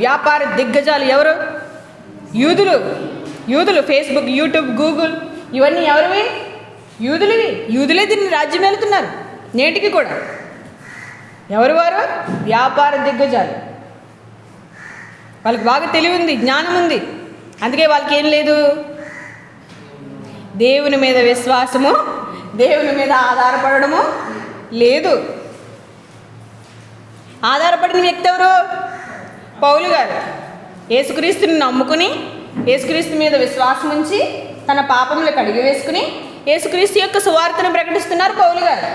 వ్యాపార దిగ్గజాలు ఎవరు? యూదులు. ఫేస్బుక్, యూట్యూబ్, గూగుల్ ఇవన్నీ ఎవరివి? యూదులే దీన్ని రాజ్యం వెళుతున్నారు నేటికి కూడా. ఎవరు వారు? వ్యాపార దిగ్గజాలు. వాళ్ళకి బాగా తెలివి ఉంది, జ్ఞానం ఉంది. అందుకే వాళ్ళకి ఏం లేదు? దేవుని మీద విశ్వాసము, దేవుని మీద ఆధారపడము లేదు. ఆధారపడిన వ్యక్తి ఎవరు? పౌలు గారు. యేసుక్రీస్తుని నమ్ముకుని యేసుక్రీస్తు మీద విశ్వాసం ఉంచి తన పాపములు కడిగి వేసుకుని యేసుక్రీస్తు యొక్క సువార్తను ప్రకటిస్తున్నారు పౌలు గారు.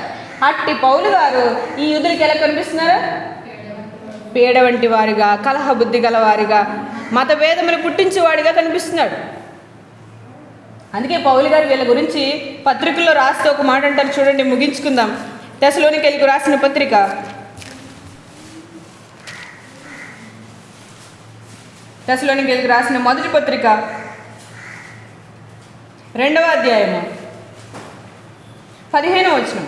అట్టి పౌలు గారు ఈ యూదులకి ఎలా కనిపిస్తున్నారు? పీడ వంటి వారిగా, కలహ బుద్ధి గలవారిగా, మతభేదములు పుట్టించేవాడిగా కనిపిస్తున్నాడు. అందుకే పౌలు గారు వీళ్ళ గురించి పత్రికల్లో రాస్తే ఒక మాట అంటారు చూడండి, ముగించుకుందాం. తెస్సలోనికైలకు రాసిన పత్రిక తెస్సలోనికైలకు రాసిన మొదటి పత్రిక 2వ అధ్యాయము 15వ వచనం.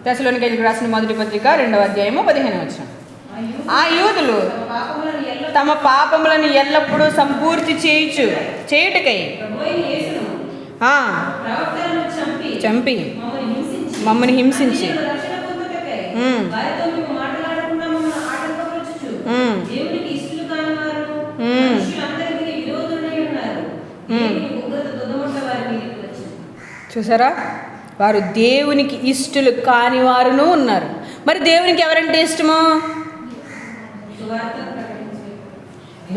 తెస్సలోనికైలకు రాసిన మొదటి పత్రిక 2వ అధ్యాయము 15వ వచనం. ఆ యూదులు తమ పాపములను ఎల్లప్పుడూ సంపూర్తి చేయుటకై చంపి మమ్మల్ని హింసించి చూసారా? వారు దేవునికి ఇష్టలు కాని వారును ఉన్నారు. మరి దేవునికి ఎవరంటే ఇష్టము?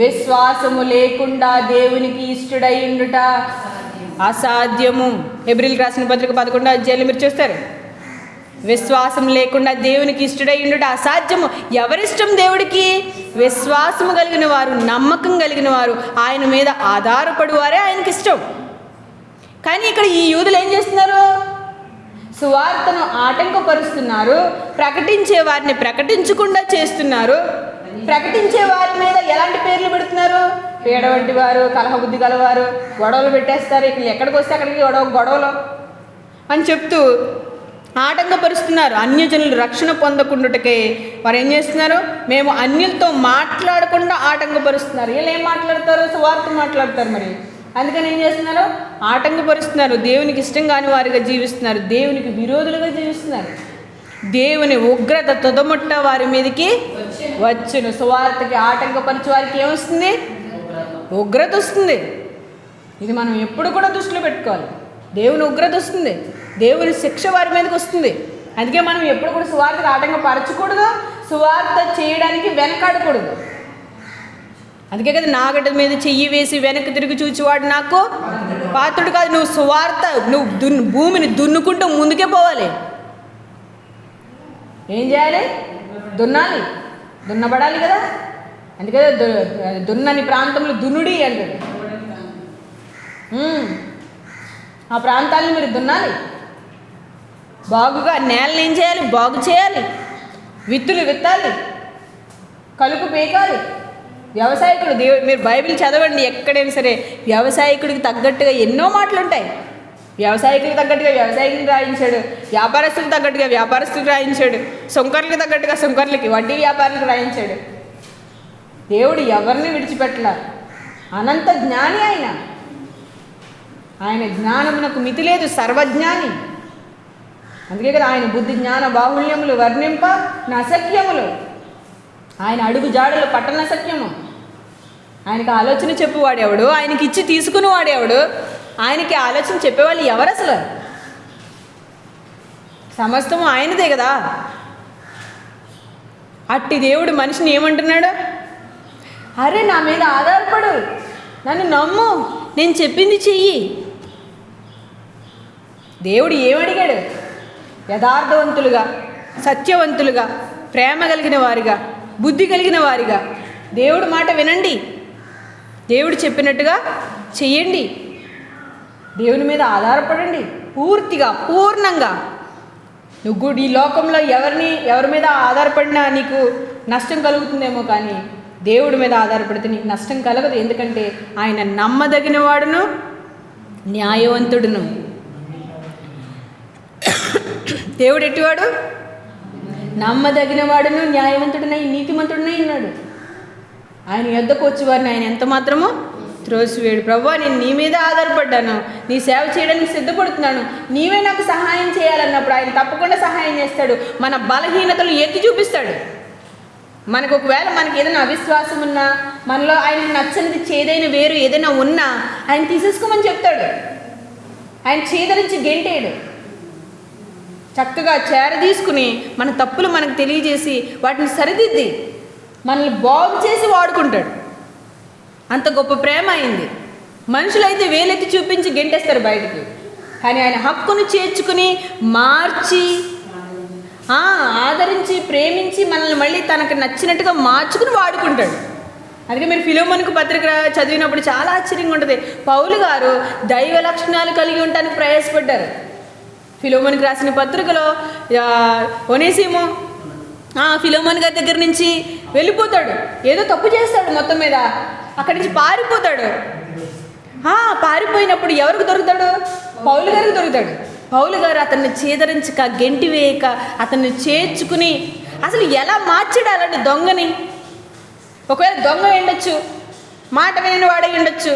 విశ్వాసము లేకుండా దేవునికి ఇష్టడై ఉండుట అసాధ్యము. హెబ్రీయులకు రాసిన పత్రిక 11వ అధ్యాయంలో మీరు చూస్తారు, విశ్వాసం లేకుండా దేవునికి ఇష్టడై ఉండుట అసాధ్యము. ఎవరిష్టం దేవుడికి? విశ్వాసము కలిగిన వారు, నమ్మకం కలిగిన వారు, ఆయన మీద ఆధారపడి వారే ఆయనకి ఇష్టం. కానీ ఇక్కడ ఈ యూదులు ఏం చేస్తున్నారు? సువార్తను ఆటంకపరుస్తున్నారు. ప్రకటించే వారిని ప్రకటించకుండా చేస్తున్నారు. ప్రకటించే వారి మీద ఎలాంటి పేర్లు పెడుతున్నారు? పీడ వంటి వారు, కలహ బుద్ధి గలవారు, గొడవలు పెట్టేస్తారు. ఇక్కడ ఎక్కడికి వస్తే అక్కడికి గొడవలు అని చెప్తూ ఆటంకపరుస్తున్నారు. అన్యజనులు రక్షణ పొందకుండాటకే వారు ఏం చేస్తున్నారు? మేము అన్యులతో మాట్లాడకుండా ఆటంకపరుస్తున్నారు. వీళ్ళు ఏం మాట్లాడతారు? సువార్త మాట్లాడతారు. మరి అందుకని ఏం చేస్తున్నారు? ఆటంకపరుస్తున్నారు. దేవునికి ఇష్టం కాని వారిగా జీవిస్తున్నారు. దేవునికి విరోధులుగా జీవిస్తున్నారు. దేవుని ఉగ్రత తుదముట్ట వారి మీదకి వచ్చును. సువార్తకి ఆటంకపరిచే వారికి ఏమొస్తుంది? ఉగ్రత వస్తుంది. ఇది మనం ఎప్పుడు కూడా దృష్టిలో పెట్టుకోవాలి. దేవుని ఉగ్రత వస్తుంది, దేవుని శిక్ష వారి మీదకి వస్తుంది. అందుకే మనం ఎప్పుడు కూడా సువార్తకు ఆటంకపరచకూడదు, సువార్త చేయడానికి వెనకాడకూడదు. అందుకే కదా నాగడ్డ మీద చెయ్యి వేసి వెనక్కి తిరిగి చూచేవాడు నాకు పాత్రుడు కాదు. నువ్వు సువార్త, నువ్వు భూమిని దున్నుకుంటూ ముందుకే పోవాలి. ఏం చేయాలి? దున్నాలి, దున్నబడాలి కదా. అందుకే దున్నని ప్రాంతంలో దున్నుడి అంటాడు. ఆ ప్రాంతాలను మీరు దున్నాలి, బాగుగా నేలను ఏం చేయాలి? బాగు చేయాలి, విత్తులు విత్తాలి, కలుపు పీకాలి. వ్యవసాయకుడు మీరు బైబిల్ చదవండి, ఎక్కడైనా సరే వ్యవసాయకుడికి తగ్గట్టుగా ఎన్నో మాటలు ఉంటాయి. వ్యవసాయకులకు తగ్గట్టుగా వ్యవసాయకులకు రాయించాడు, వ్యాపారస్తులకు తగ్గట్టుగా వ్యాపారస్తులకు రాయించాడు, సుంకర్లకు తగ్గట్టుగా సుంకర్లకి, వడ్డీ వ్యాపారులకు రాయించాడు. దేవుడు ఎవరిని విడిచిపెట్టల. అనంత జ్ఞాని ఆయన జ్ఞానమునకు మితి లేదు, సర్వజ్ఞాని. అందుకే కదా ఆయన బుద్ధి జ్ఞాన బాహుళ్యములు వర్ణింప నశక్యములు. ఆయన అడుగు జాడలు పట్టణ సత్యము. ఆయనకి ఆలోచన చెప్పువాడేవాడు, ఆయనకి ఇచ్చి తీసుకుని వాడేవాడు, ఆయనకి ఆలోచన చెప్పేవాళ్ళు ఎవరు? అసలు సమస్తము ఆయనదే కదా. అట్టి దేవుడు మనిషిని ఏమంటున్నాడు? అరే నా మీద ఆధారపడు, నన్ను నమ్ము, నేను చెప్పింది చెయ్యి. దేవుడు ఏమడిగాడు? యథార్థవంతులుగా, సత్యవంతులుగా, ప్రేమ కలిగిన వారిగా, బుద్ధి కలిగిన వారిగా దేవుడు మాట వినండి, దేవుడు చెప్పినట్టుగా చెయ్యండి, దేవుని మీద ఆధారపడండి పూర్తిగా, పూర్ణంగా. నువ్వు ఈ లోకంలో ఎవరి మీద ఆధారపడినా నీకు నష్టం కలుగుతుందేమో, కానీ దేవుడి మీద ఆధారపడితే నీకు నష్టం కలగదు. ఎందుకంటే ఆయన నమ్మదగిన వాడును, న్యాయవంతుడును. దేవుడు ఎట్టివాడు? నమ్మదగిన వాడును, న్యాయవంతుడినై, నీతిమంతుడినై ఉన్నాడు. ఆయన యొద్దకు వచ్చేవారిని ఆయన ఎంత మాత్రమో త్రోసివేడు. ప్రభువా, నేను నీ మీద ఆధారపడ్డాను, నీ సేవ చేయడానికి సిద్ధపడుతున్నాను, నీవే నాకు సహాయం చేయాలన్నప్పుడు ఆయన తప్పకుండా సహాయం చేస్తాడు. మన బలహీనతలు ఎత్తి చూపిస్తాడు. మనకు ఒకవేళ మనకి ఏదైనా అవిశ్వాసం ఉన్నా, మనలో ఆయన నచ్చనిది చేదైన వేరు ఏదైనా ఉన్నా ఆయన తీసేసుకోమని చెప్తాడు. ఆయన చేదరించి గెంటేడు. చక్కగా తీసుకుని మన తప్పులు మనకు తెలియజేసి వాటిని సరిదిద్ది మనల్ని బాగు చేసి వాడుకుంటాడు. అంత గొప్ప ప్రేమ అయింది. మనుషులైతే వేలెత్తి చూపించి గెంటేస్తారు బయటికి, కానీ ఆయన హక్కును చేర్చుకుని మార్చి ఆదరించి ప్రేమించి మనల్ని మళ్ళీ తనకు నచ్చినట్టుగా మార్చుకుని వాడుకుంటాడు. అందుకే మీరు ఫిలోమోనుకు పత్రిక చదివినప్పుడు చాలా ఆశ్చర్యంగా ఉంటుంది. పౌలు గారు దైవ లక్షణాలు కలిగి ఉండటానికి ప్రయాసపడ్డారు. ఫిలోమోనుకు రాసిన పత్రికలో ఒనేసిము ఫిలోమోన్ గారి దగ్గర నుంచి వెళ్ళిపోతాడు, ఏదో తప్పు చేస్తాడు, మొత్తం మీద అక్కడి నుంచి పారిపోతాడు. పారిపోయినప్పుడు ఎవరికి దొరుకుతాడు? పౌలు గారికి దొరుకుతాడు. పౌలు గారు అతన్ని చేదరించక, గెంటి వేయక, అతన్ని చేర్చుకుని అసలు ఎలా మార్చాడు అలాంటి దొంగని. ఒకవేళ దొంగ ఉండొచ్చు, మాట వినని వాడై ఉండొచ్చు,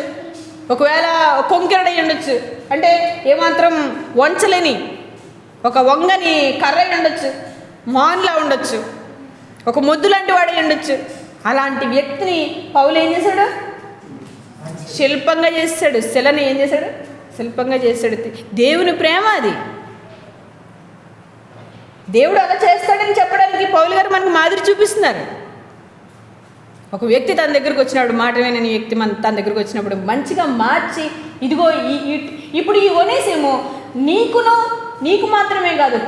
ఒకవేళ కొంకెరడై ఉండొచ్చు, అంటే ఏమాత్రం వంచలేని ఒక వంగని కర్ర ఉండొచ్చు, మాన్లా ఉండొచ్చు, ఒక మొద్దు లాంటి వాడై ఉండొచ్చు. అలాంటి వ్యక్తిని పౌలు ఏం చేశాడు? శిల్పంగా చేశాడు. శిలని ఏం చేశాడు? శిల్పంగా చేశాడు. దేవుని ప్రేమ అది. దేవుడు అలా చేస్తాడని చెప్పడానికి పౌలు గారు మనకు మాదిరి చూపిస్తున్నారు. ఒక వ్యక్తి తన దగ్గరకు వచ్చినప్పుడు, మాట వినని వ్యక్తి తన దగ్గరకు వచ్చినప్పుడు మంచిగా మార్చి, ఇదిగో ఇప్పుడు ఈ ఒనేసిము నీకు మాత్రమే కాదు,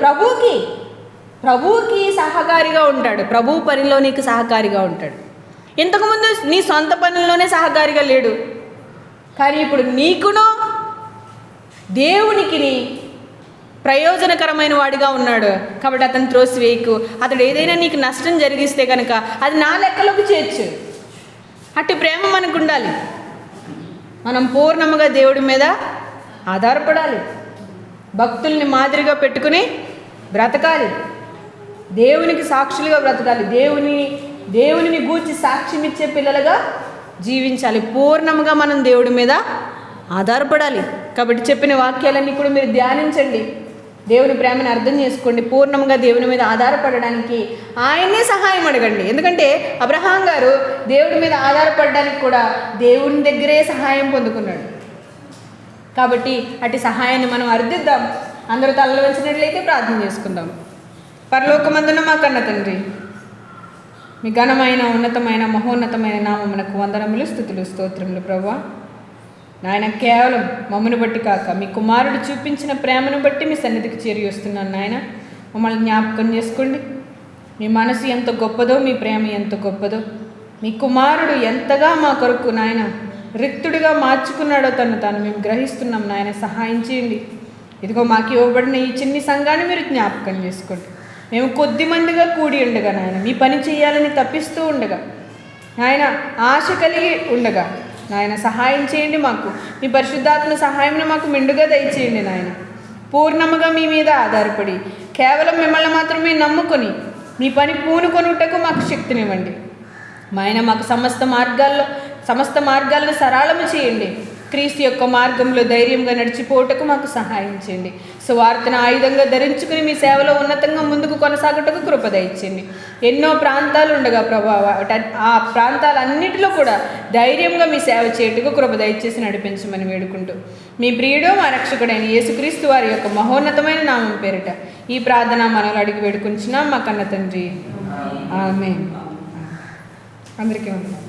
ప్రభువుకి సహకారిగా ఉంటాడు. ప్రభువు పనిలో నీకు సహకారిగా ఉంటాడు. ఇంతకుముందు నీ సొంత పనుల్లోనే సహకారిగా లేడు, కానీ ఇప్పుడు నీకును దేవునికి ప్రయోజనకరమైన వాడిగా ఉన్నాడు. కాబట్టి అతను త్రోసివేయకు. అతడు ఏదైనా నీకు నష్టం జరిగిస్తే కనుక అది నా లెక్కలోకి చేర్చు. అట్టి ప్రేమ మనకు ఉండాలి. మనం పూర్ణముగా దేవుడి మీద ఆధారపడాలి. భక్తుల్ని మాదిరిగా పెట్టుకుని బ్రతకాలి. దేవునికి సాక్షులుగా బ్రతకాలి. దేవునిని గూర్చి సాక్ష్యం ఇచ్చే పిల్లలుగా జీవించాలి. పూర్ణముగా మనం దేవుడి మీద ఆధారపడాలి. కాబట్టి చెప్పిన వాక్యాలన్నీ కూడా మీరు ధ్యానించండి, దేవుని ప్రేమను అర్థం చేసుకోండి. పూర్ణంగా దేవుని మీద ఆధారపడడానికి ఆయన్నే సహాయం అడగండి. ఎందుకంటే అబ్రహాం గారు దేవుడి మీద ఆధారపడడానికి కూడా దేవుని దగ్గరే సహాయం పొందుకున్నాడు. కాబట్టి అటు సహాయాన్ని మనం అర్థిద్దాం. అందరూ తలలు వంచినట్లయితే ప్రార్థన చేసుకుందాం. పరలోకమందున మా కన్న తండ్రి, మీ ఘనమైన, ఉన్నతమైన, మహోన్నతమైన నామమునకు వందనములు, స్తుతులు, స్తోత్రములు. ప్రభువా నాయన, కేవలం మమ్మను బట్టి కాక మీ కుమారుడు చూపించిన ప్రేమను బట్టి మీ సన్నిధికి చేరి వస్తున్నాను. నాయన, మమ్మల్ని జ్ఞాపకం చేసుకోండి. మీ మనసు ఎంత గొప్పదో, మీ ప్రేమ ఎంత గొప్పదో, మీ కుమారుడు ఎంతగా మా కొరకు నాయన రిక్తుడిగా మార్చుకున్నాడో తాను మేము గ్రహిస్తున్నాం. నాయన, సహాయం చేయండి. ఇదిగో మాకు ఇవ్వబడిన ఈ చిన్ని సంఘాన్ని మీరు జ్ఞాపకం చేసుకోండి. మేము కొద్ది మందిగా కూడి ఉండగా నాయన, మీ పని చేయాలని తప్పిస్తూ ఉండగా నాయన, ఆశ కలిగి ఉండగా నాయన సహాయం చేయండి. మాకు మీ పరిశుద్ధాత్మ సహాయంలో మాకు మెండుగా దయచేయండి. నాయన, పూర్ణముగా మీ మీద ఆధారపడి కేవలం మిమ్మల్ని మాత్రమే నమ్ముకొని మీ పని పూనుకొనుటకు మాకు శక్తినివ్వండి. మా ఆయన, మాకు సమస్త మార్గాలను సరళము చేయండి. క్రీస్తు యొక్క మార్గంలో ధైర్యంగా నడిచిపోవటకు మాకు సహాయం చేయండి. సువార్తను ఆయుధంగా ధరించుకుని మీ సేవలో ఉన్నతంగా ముందుకు కొనసాగటకు కృప దయచేయండి. ఎన్నో ప్రాంతాలు ఉండగా ప్రభా, ఆ ప్రాంతాలన్నిటిలో కూడా ధైర్యంగా మీ సేవ చేయటకు కృప దయచేసి నడిపించమని వేడుకుంటూ మీ ప్రియుడు మా రక్షకుడైన యేసుక్రీస్తు వారి యొక్క మహోన్నతమైన నామం పేరిట ఈ ప్రార్థన మనలో అడిగి వేడుకుంటున్నాం మా కన్న తండ్రి. ఆమేన్. అందరికీ వందనాలు.